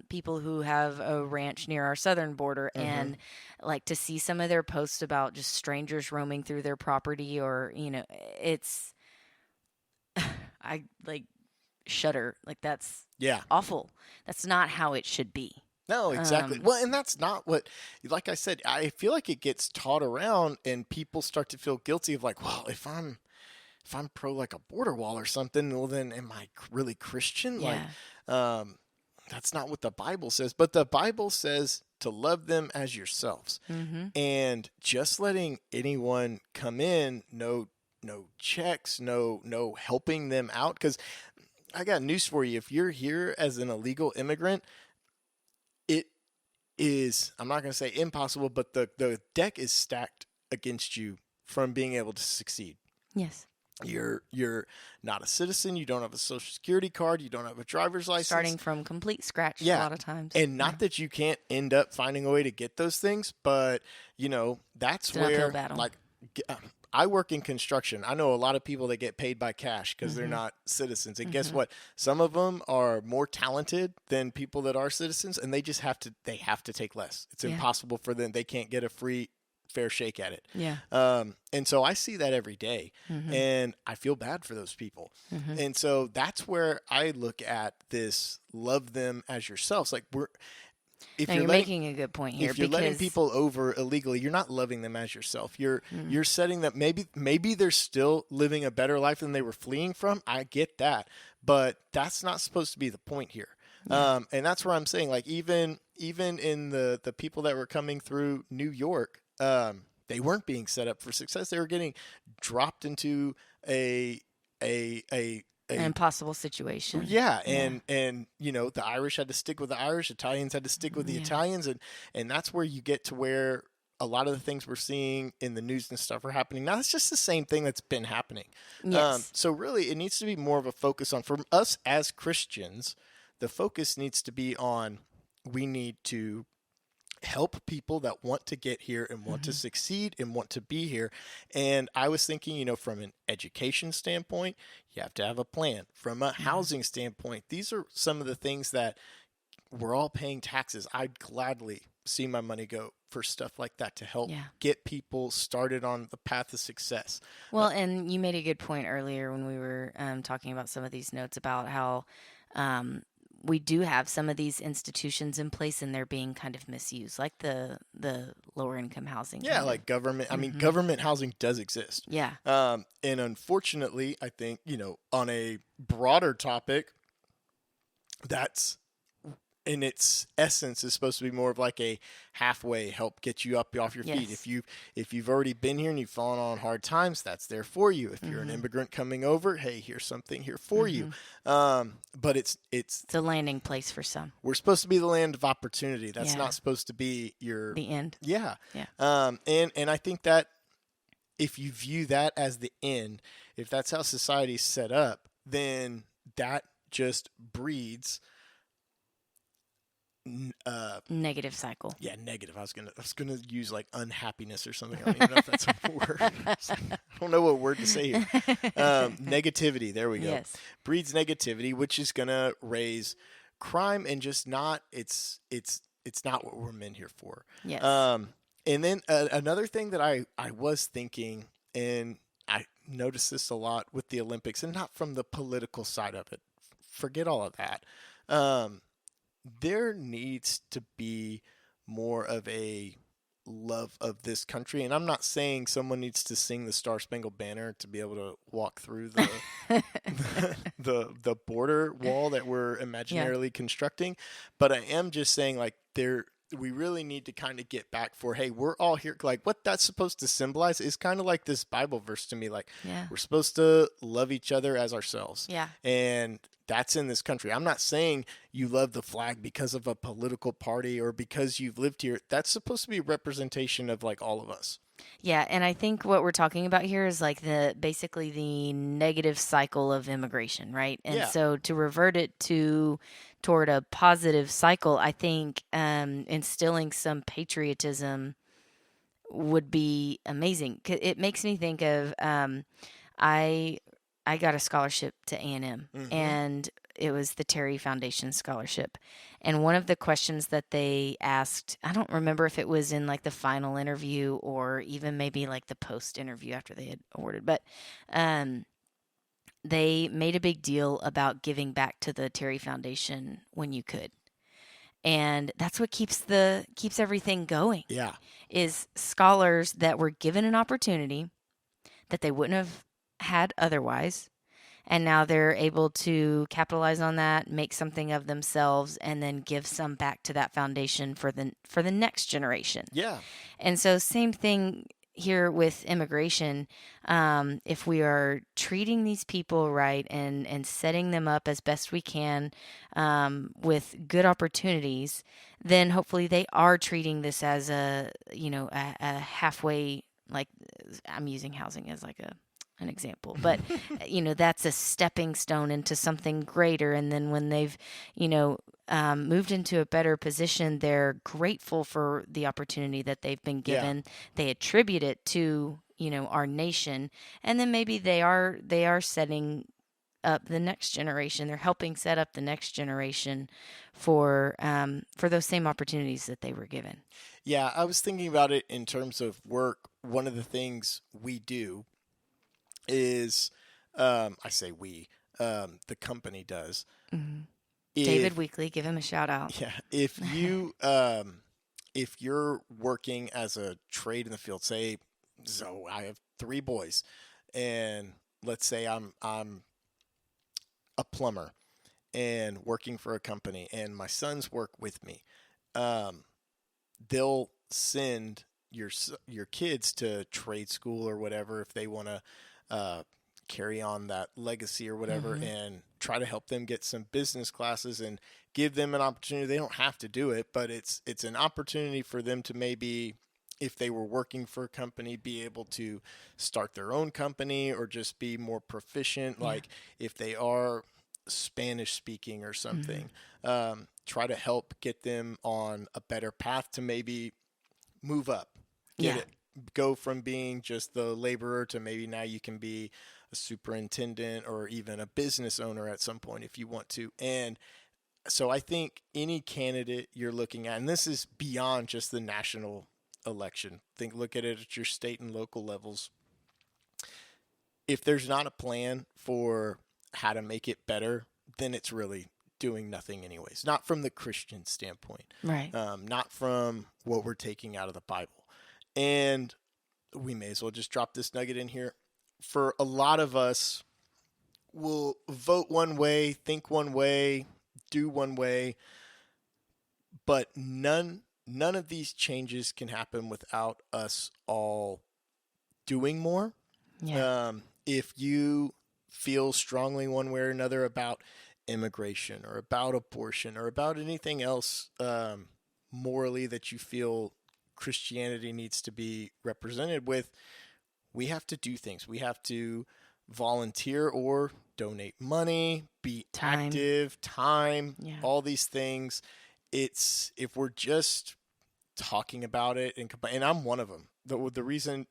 Speaker 1: people who have a ranch near our southern border, and like to see some of their posts about just strangers roaming through their property, or it's shudder. Like, that's
Speaker 2: Yeah.
Speaker 1: awful. That's not how it should be.
Speaker 2: No, exactly. Well, and that's not what, like I said, I feel like it gets taught around and people start to feel guilty of like, well, if I'm pro like a border wall or something, well, then am I really Christian?
Speaker 1: Yeah.
Speaker 2: That's not what the Bible says. But the Bible says to love them as yourselves.
Speaker 1: Mm-hmm.
Speaker 2: And just letting anyone come in, no checks, no helping them out. Because I got news for you. If you're here as an illegal immigrant, it is, I'm not going to say impossible, but the deck is stacked against you from being able to succeed.
Speaker 1: Yes.
Speaker 2: You're not a citizen. You don't have a social security card. You don't have a driver's license.
Speaker 1: Starting from complete scratch a lot of times.
Speaker 2: And not that you can't end up finding a way to get those things, but that's
Speaker 1: it's an uphill battle.
Speaker 2: Like I work in construction. I know a lot of people that get paid by cash because they're not citizens. And guess what? Some of them are more talented than people that are citizens, and they just have to take less. It's impossible for them. They can't get a fair shake at it.
Speaker 1: Yeah.
Speaker 2: And so I see that every day, and I feel bad for those people. And so that's where I look at this: love them as yourselves. Like you're
Speaker 1: making a good point here.
Speaker 2: If you're letting people over illegally, you're not loving them as yourself. You're setting them. Maybe they're still living a better life than they were fleeing from. I get that, but that's not supposed to be the point here. Yeah. And that's where I'm saying, like, even in the people that were coming through New York, they weren't being set up for success. They were getting dropped into an
Speaker 1: impossible situation.
Speaker 2: Yeah, and the Irish had to stick with the Irish, Italians had to stick with the Italians, and that's where you get to where a lot of the things we're seeing in the news and stuff are happening. Now, it's just the same thing that's been happening.
Speaker 1: Yes.
Speaker 2: So really, it needs to be more of a focus on, for us as Christians, the focus needs to be on, we need to help people that want to get here and want to succeed and want to be here. And I was thinking, from an education standpoint, you have to have a plan. From a housing standpoint, these are some of the things that we're all paying taxes. I'd gladly see my money go for stuff like that to help get people started on the path of success.
Speaker 1: Well, and you made a good point earlier when we were talking about some of these notes about how we do have some of these institutions in place and they're being kind of misused, like the lower income housing.
Speaker 2: Yeah, like government. I mean, government housing does exist.
Speaker 1: Yeah.
Speaker 2: And unfortunately, I think, on a broader topic, that's in its essence is supposed to be more of like a halfway help get you up off your feet. If you've already been here and you've fallen on hard times, that's there for you. If you're an immigrant coming over, hey, here's something here for you. But it's
Speaker 1: a landing place for some.
Speaker 2: We're supposed to be the land of opportunity. That's not supposed to be
Speaker 1: the end.
Speaker 2: Yeah. And I think that if you view that as the end, if that's how society's set up, then that just breeds
Speaker 1: negative cycle.
Speaker 2: Yeah, negative. I was gonna use like unhappiness or something. I don't even know if that's a word. I don't know what word to say here. Negativity. There we go.
Speaker 1: Yes.
Speaker 2: Breeds negativity, which is gonna raise crime and just not. It's not what we're meant here for.
Speaker 1: Yes.
Speaker 2: And then another thing that I was thinking, and I noticed this a lot with the Olympics, and not from the political side of it. Forget all of that. There needs to be more of a love of this country. And I'm not saying someone needs to sing the Star Spangled Banner to be able to walk through the border wall that we're imaginarily constructing. But I am just saying, like, we really need to kind of get back for, hey, we're all here. Like, what that's supposed to symbolize is kind of like this Bible verse to me. Like, we're supposed to love each other as ourselves.
Speaker 1: Yeah.
Speaker 2: And that's in this country. I'm not saying you love the flag because of a political party or because you've lived here. That's supposed to be a representation of like all of us.
Speaker 1: Yeah, and I think what we're talking about here is like basically the negative cycle of immigration, right? And so to revert it toward a positive cycle, I think instilling some patriotism would be amazing. It makes me think of I got a scholarship to A&M, and it was the Terry Foundation Scholarship. And one of the questions that they asked, I don't remember if it was in like the final interview or even maybe like the post interview after they had awarded, but they made a big deal about giving back to the Terry Foundation when you could. And that's what keeps everything going.
Speaker 2: Yeah.
Speaker 1: Is scholars that were given an opportunity that they wouldn't have had otherwise, and now they're able to capitalize on that, make something of themselves, and then give some back to that foundation for the next generation.
Speaker 2: Yeah.
Speaker 1: And so, same thing here with immigration. If we are treating these people right and setting them up as best we can with good opportunities, then hopefully they are treating this as a halfway, like, I'm using housing as like an example, but that's a stepping stone into something greater. And then when they've moved into a better position, they're grateful for the opportunity that they've been given.
Speaker 2: Yeah.
Speaker 1: They attribute it to our nation, and then maybe they are setting up the next generation. They're helping set up the next generation for those same opportunities that they were given.
Speaker 2: Yeah, I was thinking about it in terms of work. One of the things we do is, I say we, the company does.
Speaker 1: Mm-hmm. David Weekly, give him a shout out.
Speaker 2: Yeah, if you're working as a trade in the field, say, so I have 3 boys, and let's say I'm a plumber and working for a company, and my sons work with me. They'll send your kids to trade school or whatever if they want to carry on that legacy or whatever, and try to help them get some business classes and give them an opportunity. They don't have to do it, but it's an opportunity for them to maybe, if they were working for a company, be able to start their own company or just be more proficient. Yeah. Like if they are Spanish speaking or something, try to help get them on a better path to maybe move up, go from being just the laborer to maybe now you can be a superintendent or even a business owner at some point if you want to. And so I think any candidate you're looking at, and this is beyond just the national election, look at it at your state and local levels. If there's not a plan for how to make it better, then it's really doing nothing anyways. Not from the Christian standpoint.
Speaker 1: Right.
Speaker 2: Not from what we're taking out of the Bible. And we may as well just drop this nugget in here. For a lot of us, we'll vote one way, think one way, do one way, but none of these changes can happen without us all doing more.
Speaker 1: Yeah.
Speaker 2: If you feel strongly one way or another about immigration or about abortion or about anything else morally that you feel Christianity needs to be represented with, we have to do things. We have to volunteer or donate money, be active, time, all these things. It's, if we're just talking about it and I'm one of them. The reason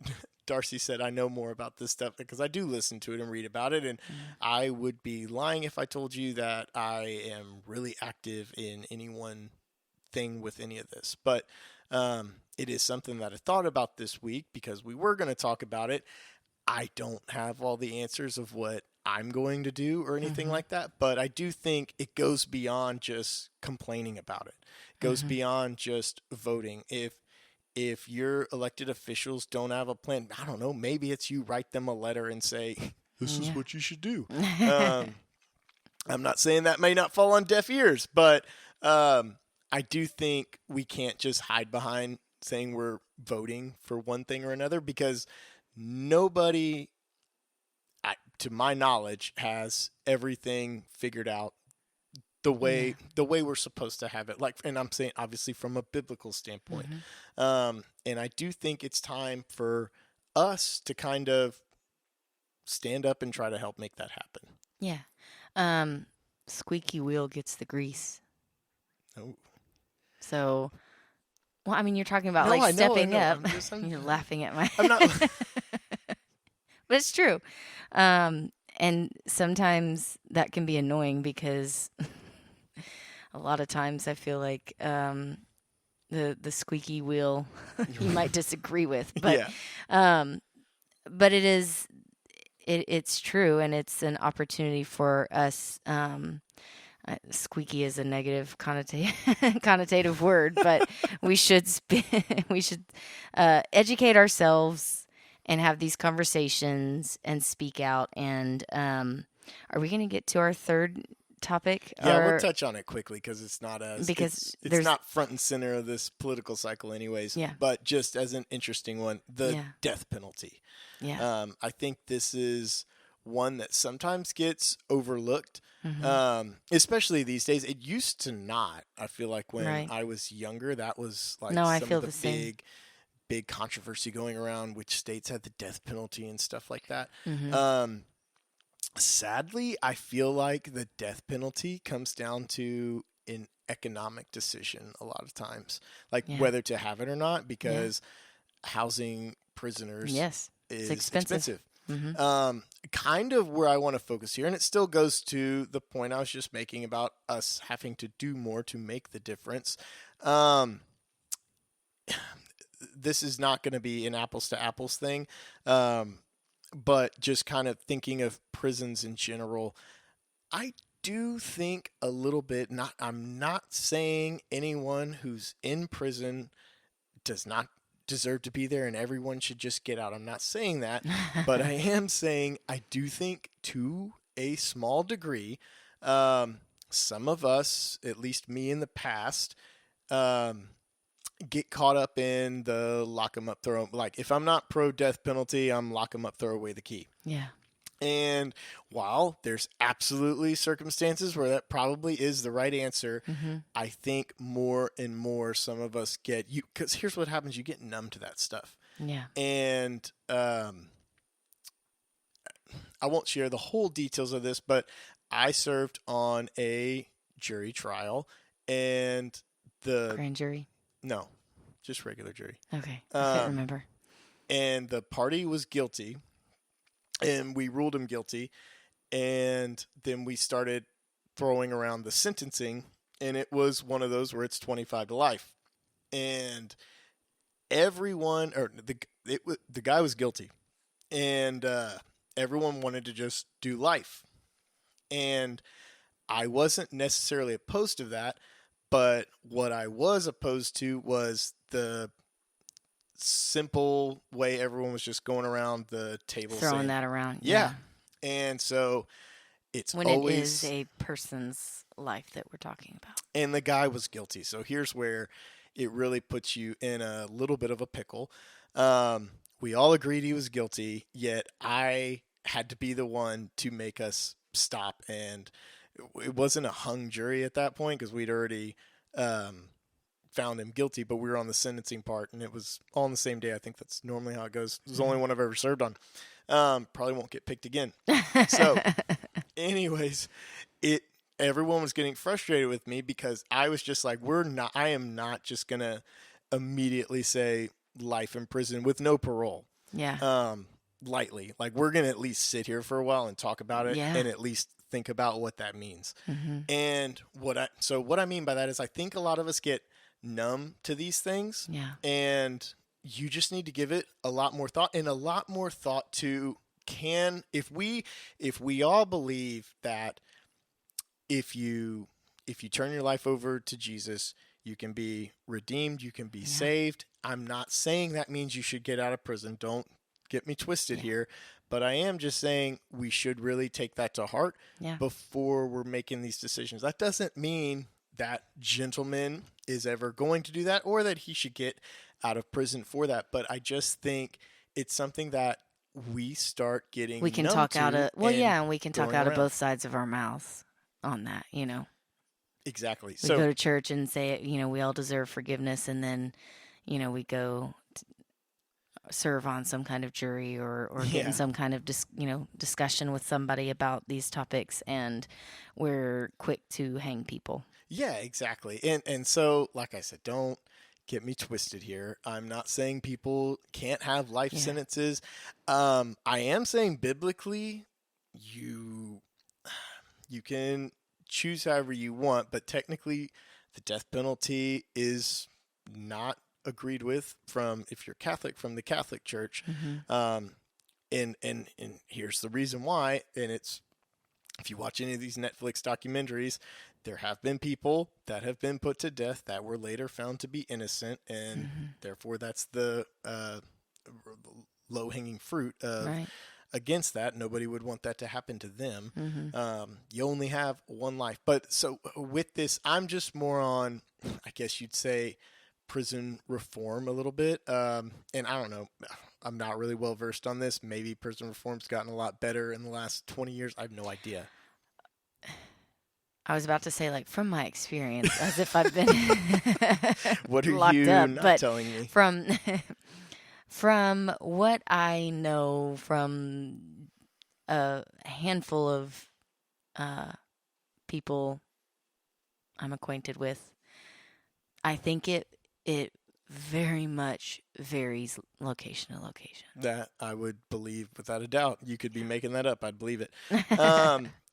Speaker 2: Darcy said I know more about this stuff because I do listen to it and read about it, and I would be lying if I told you that I am really active in any one thing with any of this. But it is something that I thought about this week because we were going to talk about it. I don't have all the answers of what I'm going to do or anything like that, but I do think it goes beyond just complaining about it. It goes beyond just voting. If your elected officials don't have a plan, I don't know, maybe it's you write them a letter and say, this is what you should do. I'm not saying that may not fall on deaf ears, but I do think we can't just hide behind saying we're voting for one thing or another because nobody, to my knowledge, has everything figured out the way we're supposed to have it. Like, and I'm saying obviously from a biblical standpoint. And I do think it's time for us to kind of stand up and try to help make that happen.
Speaker 1: Yeah. Squeaky wheel gets the grease.
Speaker 2: Oh.
Speaker 1: So, well, I mean, you're talking about stepping up. You're laughing at my.
Speaker 2: I'm not.
Speaker 1: But it's true. And sometimes that can be annoying because a lot of times I feel like the squeaky wheel you might disagree with, but but it is it's true, and it's an opportunity for us. Squeaky is a negative connotative word, but we should we should educate ourselves and have these conversations and speak out. And are we going to get to our third topic?
Speaker 2: Yeah, we'll
Speaker 1: Or
Speaker 2: touch on it quickly because it's not as
Speaker 1: because
Speaker 2: it's
Speaker 1: there's
Speaker 2: not front and center of this political cycle, anyways.
Speaker 1: Yeah.
Speaker 2: But just as an interesting one, the
Speaker 1: Yeah.
Speaker 2: death penalty.
Speaker 1: Yeah.
Speaker 2: I think this is one that sometimes gets overlooked, especially these days. It used to not. I feel like when
Speaker 1: Right.
Speaker 2: I was younger, that was like
Speaker 1: No, I
Speaker 2: some
Speaker 1: feel
Speaker 2: of
Speaker 1: the same.
Speaker 2: big controversy going around, which states had the death penalty and stuff like that. Sadly, I feel like the death penalty comes down to an economic decision a lot of times, like
Speaker 1: Yeah.
Speaker 2: whether to have it or not, because housing prisoners
Speaker 1: Yes,
Speaker 2: is
Speaker 1: it's expensive.
Speaker 2: Kind of where I want to focus here, and it still goes to the point I was just making about us having to do more to make the difference. This is not going to be an apples to apples thing, but just kind of thinking of prisons in general, I do think a little bit. I'm not saying anyone who's in prison does not deserve to be there and everyone should just get out. I'm not saying that, but I am saying I do think to a small degree, some of us, at least me in the past, get caught up in the lock 'em up, throw 'em. Like if I'm not pro death penalty, I'm lock 'em up, throw away the key.
Speaker 1: Yeah.
Speaker 2: And while there's absolutely circumstances where that probably is the right answer, I think more and more some of us get you, because here's what happens: you get numb to that stuff.
Speaker 1: Yeah.
Speaker 2: And I won't share the whole details of this, but I served on a jury trial, and
Speaker 1: Grand jury.
Speaker 2: No, just regular jury.
Speaker 1: Okay, I can't remember.
Speaker 2: And the party was guilty, and we ruled him guilty, and then we started throwing around the sentencing, and it was one of those where it's 25 to life, and everyone, or the guy was guilty, and everyone wanted to just do life, and I wasn't necessarily opposed to that, but what I was opposed to was the simple way everyone was just going around the table
Speaker 1: throwing
Speaker 2: saying,
Speaker 1: that around.
Speaker 2: Yeah. And so it's
Speaker 1: when
Speaker 2: always,
Speaker 1: it is a person's life that we're talking about.
Speaker 2: And the guy was guilty. So here's where it really puts you in a little bit of a pickle. We all agreed he was guilty, yet I had to be the one to make us stop. And it wasn't a hung jury at that point because we'd already found him guilty, but we were on the sentencing part, and it was all on the same day. I think that's normally how it goes. It was the only one I've ever served on. Probably won't get picked again. So, anyways, everyone was getting frustrated with me because I was just like, I am not just gonna immediately say life in prison with no parole.
Speaker 1: Yeah.
Speaker 2: Lightly. Like, we're gonna at least sit here for a while and talk about it,
Speaker 1: Yeah.
Speaker 2: and at least think about what that means. And what I mean by that is I think a lot of us get numb to these things.
Speaker 1: Yeah.
Speaker 2: And you just need to give it a lot more thought, and a lot more thought to if we all believe that if you turn your life over to Jesus, you can be redeemed, you can be saved. I'm not saying that means you should get out of prison. Don't get me twisted here. But I am just saying we should really take that to heart before we're making these decisions. That doesn't mean that gentleman is ever going to do that or that he should get out of prison for that. But I just think it's something that we start getting
Speaker 1: we can
Speaker 2: numb
Speaker 1: talk
Speaker 2: to
Speaker 1: out of and we can talk
Speaker 2: going
Speaker 1: out of
Speaker 2: around.
Speaker 1: both sides of our mouths on that,
Speaker 2: Exactly.
Speaker 1: We go to church and say, we all deserve forgiveness, and then, we go serve on some kind of jury or get in some kind of discussion with somebody about these topics, and we're quick to hang people.
Speaker 2: Yeah, exactly. And so, like I said, don't get me twisted here. I'm not saying people can't have life sentences. I am saying biblically, you can choose however you want, but technically the death penalty is not agreed with if you're Catholic, from the Catholic Church. And here's the reason why. And it's, if you watch any of these Netflix documentaries, there have been people that have been put to death that were later found to be innocent, and therefore that's the low hanging fruit of
Speaker 1: Right.
Speaker 2: against that. Nobody would want that to happen to them.
Speaker 1: Mm-hmm.
Speaker 2: You only have one life. But so with this, I'm just more on, I guess you'd say, prison reform a little bit. And I don't know, I'm not really well versed on this. Maybe prison reform's gotten a lot better in the last 20 years. I have no idea.
Speaker 1: I was about to say, like, from my experience, as if I've been
Speaker 2: What are
Speaker 1: locked
Speaker 2: you
Speaker 1: up,
Speaker 2: not
Speaker 1: but
Speaker 2: telling me?
Speaker 1: from what I know from a handful of people I'm acquainted with, I think it very much varies location to location.
Speaker 2: That I would believe without a doubt. You could be making that up. I'd believe it.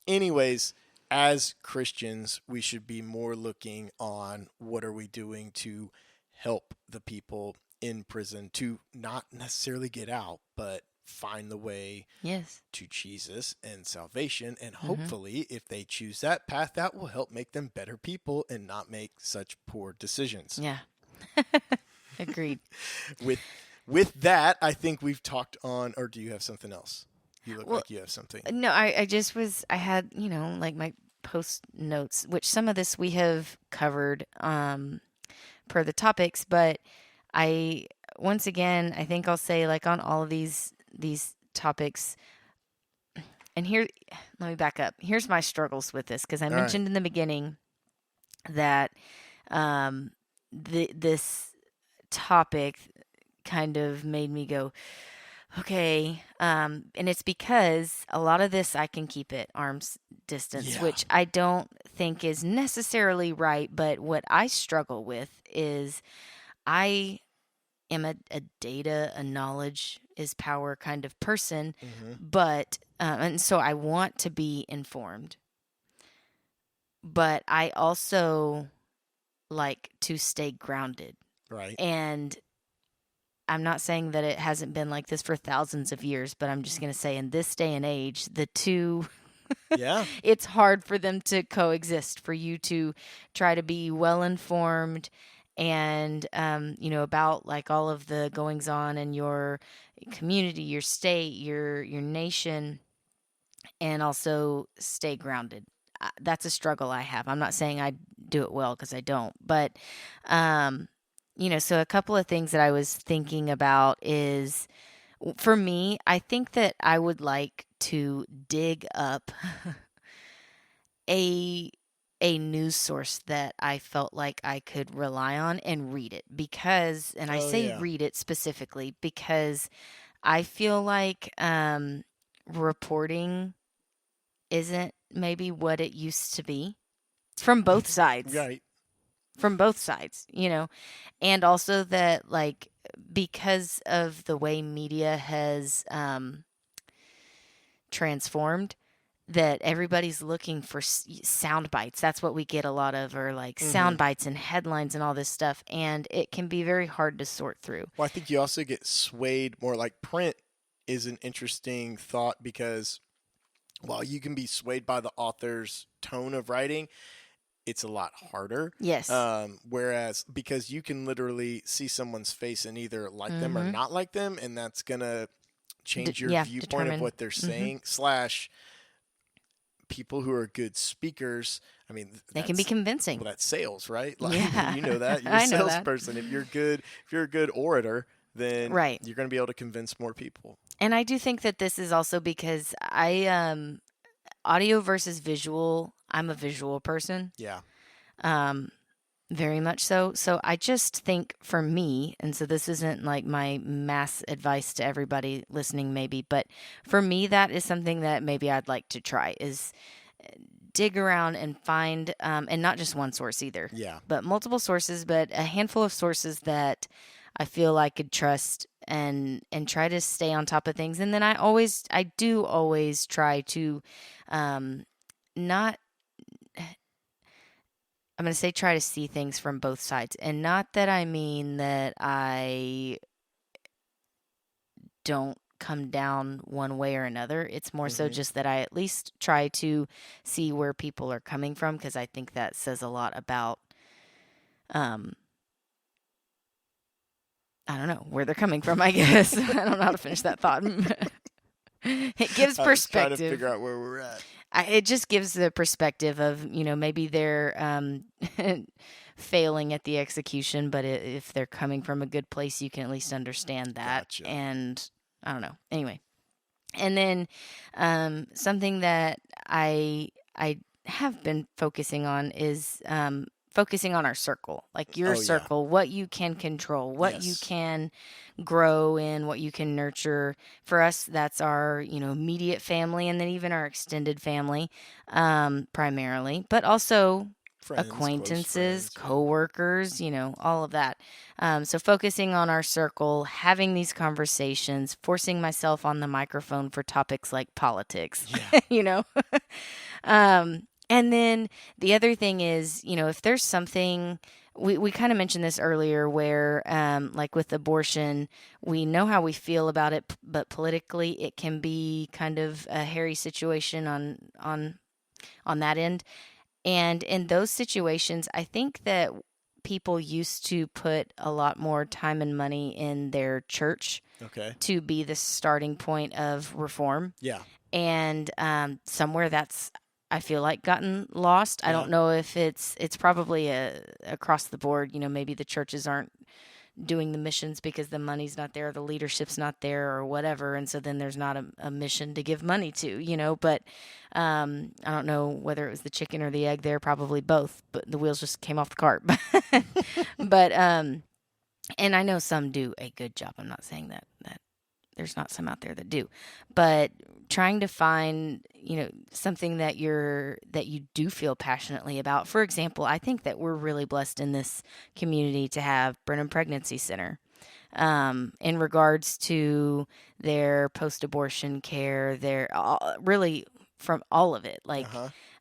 Speaker 2: Anyways, as Christians, we should be more looking on what are we doing to help the people in prison to not necessarily get out, but find the way
Speaker 1: Yes.
Speaker 2: to Jesus and salvation. And hopefully, if they choose that path, that will help make them better people and not make such poor decisions.
Speaker 1: Yeah. Agreed.
Speaker 2: With that, I think we've talked on, or do you have something else? You look like you have something.
Speaker 1: No, I just I had, like my post notes, which some of this we have covered per the topics, but once again, I think I'll say, like, on all of these topics, and here, let me back up. Here's my struggles with this, because I mentioned in the beginning that this topic kind of made me go, okay, and it's because a lot of this I can keep at arm's distance, which I don't think is necessarily right, but what I struggle with is I am a data, a knowledge is power kind of person, but, and so I want to be informed, but I also like to stay grounded.
Speaker 2: Right.
Speaker 1: And I'm not saying that it hasn't been like this for thousands of years, but I'm just going to say in this day and age, the two, it's hard for them to coexist, for you to try to be well informed and, about like all of the goings on in your community, your state, your nation, and also stay grounded. That's a struggle I have. I'm not saying I do it well, because I don't, but, so a couple of things that I was thinking about is, for me, I think that I would like to dig up a news source that I felt like I could rely on and read it, because, and I say read it specifically because I feel like reporting isn't maybe what it used to be from both sides.
Speaker 2: Right.
Speaker 1: From both sides, and also that, like, because of the way media has transformed, that everybody's looking for sound bites. That's what we get a lot of, or like sound bites and headlines and all this stuff, and it can be very hard to sort through.
Speaker 2: Well, I think you also get swayed more. Like, print is an interesting thought, because while you can be swayed by the author's tone of writing, it's a lot harder.
Speaker 1: Yes.
Speaker 2: Whereas, because you can literally see someone's face and either like them or not like them, and that's going to change your viewpoint
Speaker 1: determine.
Speaker 2: of what they're saying, / people who are good speakers. I mean,
Speaker 1: they can be convincing.
Speaker 2: Well, that's sales, right? Like,
Speaker 1: yeah.
Speaker 2: You know that. You're a salesperson. If you're a good orator, then you're going to be able to convince more people.
Speaker 1: And I do think that this is also because audio versus visual, I'm a visual person.
Speaker 2: Yeah.
Speaker 1: Very much so. So I just think, for me, and so this isn't like my mass advice to everybody listening maybe, but for me, that is something that maybe I'd like to try, is dig around and find, and not just one source either.
Speaker 2: Yeah.
Speaker 1: But multiple sources, but a handful of sources that I feel I could trust, and try to stay on top of things. And then I do always try to not, I'm going to say, try to see things from both sides. And not that I mean that I don't come down one way or another. It's more so just that I at least try to see where people are coming from, because I think that says a lot about, I don't know, where they're coming from, I guess. I don't know how to finish that thought. It gives
Speaker 2: I was trying to
Speaker 1: perspective.
Speaker 2: figure out where we're at.
Speaker 1: It just gives the perspective of, maybe they're failing at the execution, but if they're coming from a good place, you can at least understand that.
Speaker 2: Gotcha.
Speaker 1: And I don't know. Anyway, and then something that I have been focusing on is focusing on our circle, like your circle, what you can control, what you can grow in, what you can nurture. For us, that's our, immediate family, and then even our extended family, primarily, but also
Speaker 2: Friends,
Speaker 1: acquaintances,
Speaker 2: friends,
Speaker 1: coworkers, all of that. So focusing on our circle, having these conversations, forcing myself on the microphone for topics like politics, and then the other thing is, if there's something, we kind of mentioned this earlier, where like with abortion, we know how we feel about it, but politically it can be kind of a hairy situation on that end. And in those situations, I think that people used to put a lot more time and money in their church to be the starting point of reform.
Speaker 2: Yeah.
Speaker 1: And somewhere that's, I feel like, gotten lost. I don't know if it's probably across the board. Maybe the churches aren't doing the missions because the money's not there, the leadership's not there, or whatever, and so then there's not a mission to give money to. But I don't know whether it was the chicken or the egg there. Probably both, but the wheels just came off the cart. But and I know some do a good job. I'm not saying that there's not some out there that do, but trying to find, something that you do feel passionately about. For example, I think that we're really blessed in this community to have Brenham Pregnancy Center, in regards to their post-abortion care, really from all of it, like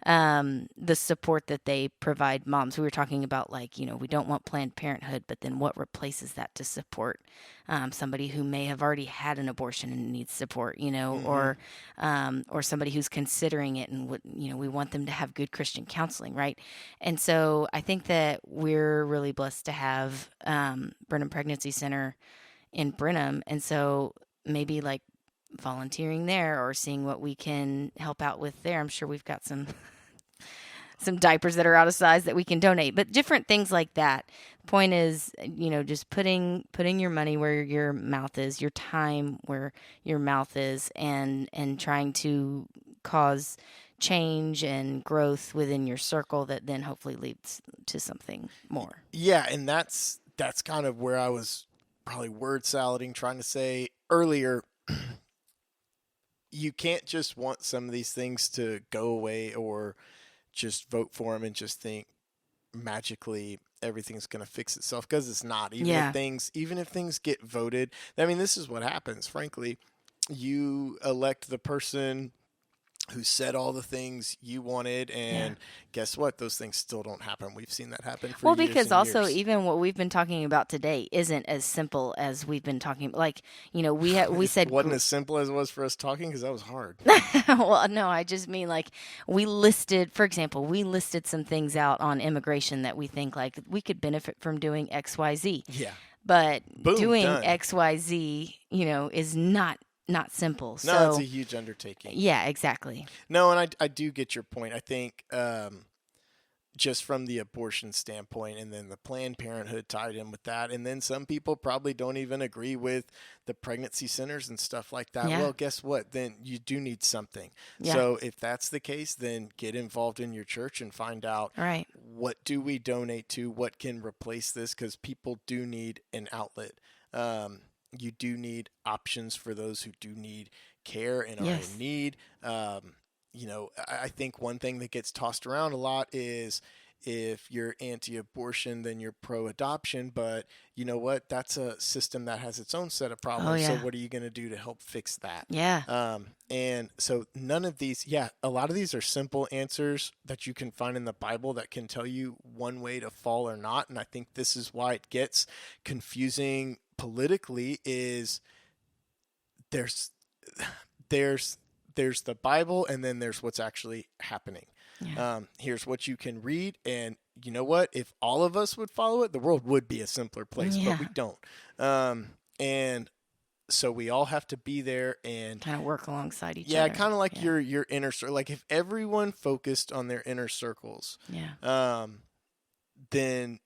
Speaker 1: the support that they provide moms. We were talking about, like, we don't want Planned Parenthood, but then what replaces that to support somebody who may have already had an abortion and needs support, or somebody who's considering it, and we want them to have good Christian counseling, right? And so I think that we're really blessed to have Brenham Pregnancy Center in Brenham, and so maybe like volunteering there or seeing what we can help out with there. I'm sure we've got some diapers that are out of size that we can donate, but different things like that. Point is, just putting your money where your mouth is, your time where your mouth is, and trying to cause change and growth within your circle that then hopefully leads to something more.
Speaker 2: Yeah, and that's kind of where I was probably word salading, trying to say earlier. You can't just want some of these things to go away or just vote for them and just think magically everything's going to fix itself, because it's not. Even if things get voted, I mean, this is what happens. Frankly, you elect the person who said all the things you wanted, and guess what? Those things still don't happen. We've seen that happen for years
Speaker 1: because
Speaker 2: and
Speaker 1: also
Speaker 2: years.
Speaker 1: Even what we've been talking about today isn't as simple as we've been talking. Like, we said
Speaker 2: it wasn't as simple as it was for us talking, because that was hard.
Speaker 1: Well, no, I just mean, like, for example, we listed some things out on immigration that we think, like, we could benefit from doing XYZ.
Speaker 2: Yeah.
Speaker 1: But
Speaker 2: Boom,
Speaker 1: doing
Speaker 2: done.
Speaker 1: XYZ, is not simple.
Speaker 2: No,
Speaker 1: so,
Speaker 2: it's a huge undertaking.
Speaker 1: Yeah, exactly.
Speaker 2: No, and I do get your point. I think just from the abortion standpoint, and then the Planned Parenthood tied in with that, and then some people probably don't even agree with the pregnancy centers and stuff like that.
Speaker 1: Yeah.
Speaker 2: Well, guess what? Then you do need something.
Speaker 1: Yeah.
Speaker 2: So if that's the case, then get involved in your church and find out,
Speaker 1: right,
Speaker 2: what do we donate to? What can replace this? Because people do need an outlet. You do need options for those who do need care and are in need. I think one thing that gets tossed around a lot is, if you're anti-abortion, then you're pro-adoption. But you know what? That's a system that has its own set of problems. So what are you going to do to help fix that?
Speaker 1: Yeah.
Speaker 2: And so none of these, a lot of these are simple answers that you can find in the Bible that can tell you one way to fall or not. And I think this is why it gets confusing politically, is there's there's there's the Bible, and then there's what's actually happening.
Speaker 1: Yeah.
Speaker 2: Here's what you can read, and you know what? If all of us would follow it, the world would be a simpler place,
Speaker 1: Yeah.
Speaker 2: but we don't. And so we all have to be there and
Speaker 1: kind of work alongside each
Speaker 2: yeah,
Speaker 1: other.
Speaker 2: kind of like your inner circle. Like if everyone focused on their inner circles,
Speaker 1: Yeah.
Speaker 2: then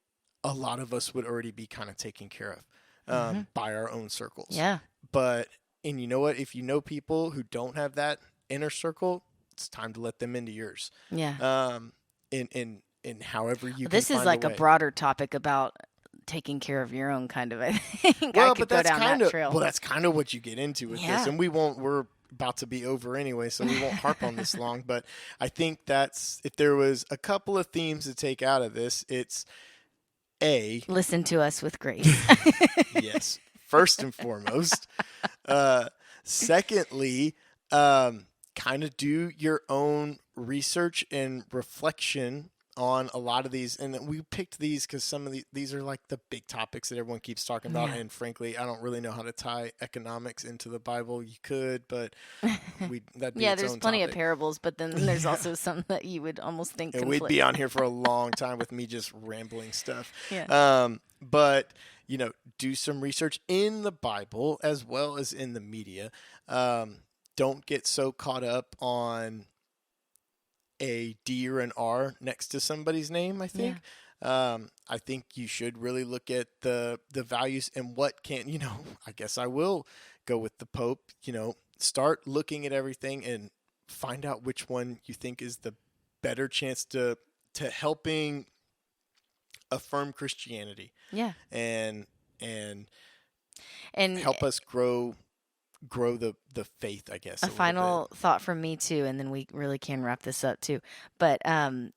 Speaker 2: a lot of us would already be kind of taken care of by our own circles.
Speaker 1: Yeah.
Speaker 2: And you know what? If you know people who don't have that inner circle, it's time to let them into yours.
Speaker 1: Yeah.
Speaker 2: In however you
Speaker 1: This
Speaker 2: can
Speaker 1: is
Speaker 2: find
Speaker 1: like
Speaker 2: a
Speaker 1: a
Speaker 2: way.
Speaker 1: broader topic about taking care of your own kind of, I think.
Speaker 2: Well,
Speaker 1: I could
Speaker 2: but
Speaker 1: go
Speaker 2: that's
Speaker 1: down
Speaker 2: kind
Speaker 1: that
Speaker 2: of
Speaker 1: trail.
Speaker 2: well, that's kind of what you get into with this, and we're about to be over anyway, so we won't harp on this long. But I think that's if there was a couple of themes to take out of this, it's
Speaker 1: listen to us with grace.
Speaker 2: yes, first and foremost. Secondly, kind of do your own research and reflection on a lot of these. And we picked these because some of these are like the big topics that everyone keeps talking about.
Speaker 1: Yeah.
Speaker 2: And frankly, I don't really know how to tie economics into the Bible. You could, but that'd be its
Speaker 1: there's
Speaker 2: own
Speaker 1: plenty
Speaker 2: topic.
Speaker 1: of parables, but then there's also some that you would almost think
Speaker 2: And we'd be on here for a long time with me just rambling stuff.
Speaker 1: Yeah.
Speaker 2: But do some research in the Bible as well as in the media. Don't get so caught up on a D or an R next to somebody's name, I think.
Speaker 1: Yeah.
Speaker 2: I think you should really look at the values and what can, I guess I will go with the Pope, start looking at everything and find out which one you think is the better chance to helping affirm Christianity.
Speaker 1: Yeah.
Speaker 2: And
Speaker 1: And
Speaker 2: help us grow the faith, I guess.
Speaker 1: a final thought from me too, and then we really can wrap this up too. But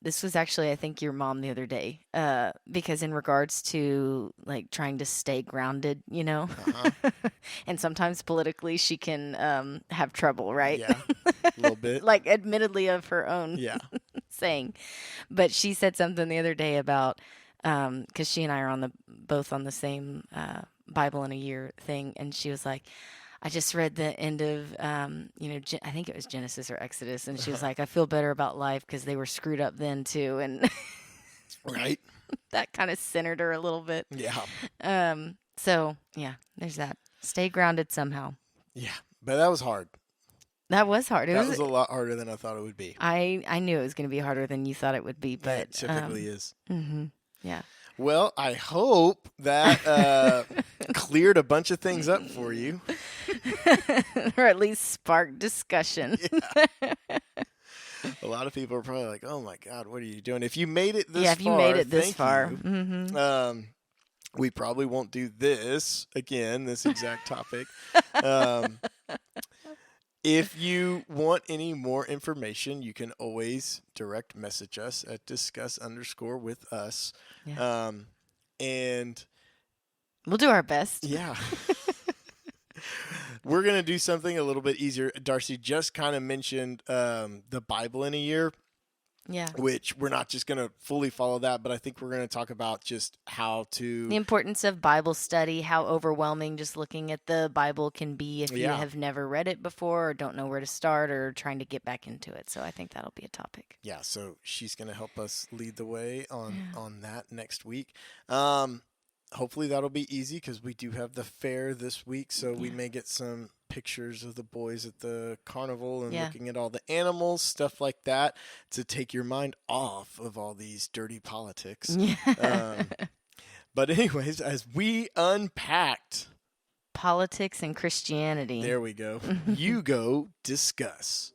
Speaker 1: this was actually, I think, your mom the other day, because in regards to like trying to stay grounded, and sometimes politically she can have trouble, right?
Speaker 2: Yeah, a little bit.
Speaker 1: Like admittedly of her own saying. But she said something the other day about, because she and I are both on the same Bible in a year thing, and she was like, I just read the end of, I think it was Genesis or Exodus, and she was like, I feel better about life because they were screwed up then too, and
Speaker 2: right,
Speaker 1: that kind of centered her a little bit.
Speaker 2: Yeah.
Speaker 1: So yeah, there's that. Stay grounded somehow.
Speaker 2: Yeah, but that was hard.
Speaker 1: That was hard.
Speaker 2: That was a lot harder than I thought it would be.
Speaker 1: I knew it was going to be harder than you thought it would be, but
Speaker 2: it typically is.
Speaker 1: Mm-hmm. Yeah.
Speaker 2: Well, I hope that cleared a bunch of things up for you.
Speaker 1: Or at least sparked discussion.
Speaker 2: Yeah. A lot of people are probably like, oh my God, what are you doing? If you made it this far,
Speaker 1: if you made it this
Speaker 2: thank
Speaker 1: far.
Speaker 2: you.
Speaker 1: Mm-hmm.
Speaker 2: We probably won't do this again, this exact topic. If you want any more information, you can always direct message us at discuss_with_us.
Speaker 1: Yeah.
Speaker 2: And
Speaker 1: we'll do our best.
Speaker 2: Yeah. We're going to do something a little bit easier. Darcy just kind of mentioned the Bible in a year.
Speaker 1: Yeah.
Speaker 2: Which we're not just going to fully follow that, but I think we're going to talk about just how to...
Speaker 1: The importance of Bible study, how overwhelming just looking at the Bible can be if you have never read it before or don't know where to start or trying to get back into it. So I think that'll be a topic.
Speaker 2: Yeah, so she's going to help us lead the way on that next week. Hopefully that'll be easy because we do have the fair this week, so we may get some pictures of the boys at the carnival and looking at all the animals, stuff like that, to take your mind off of all these dirty politics. But anyways, as we unpacked
Speaker 1: politics and Christianity,
Speaker 2: there we go. You go discuss.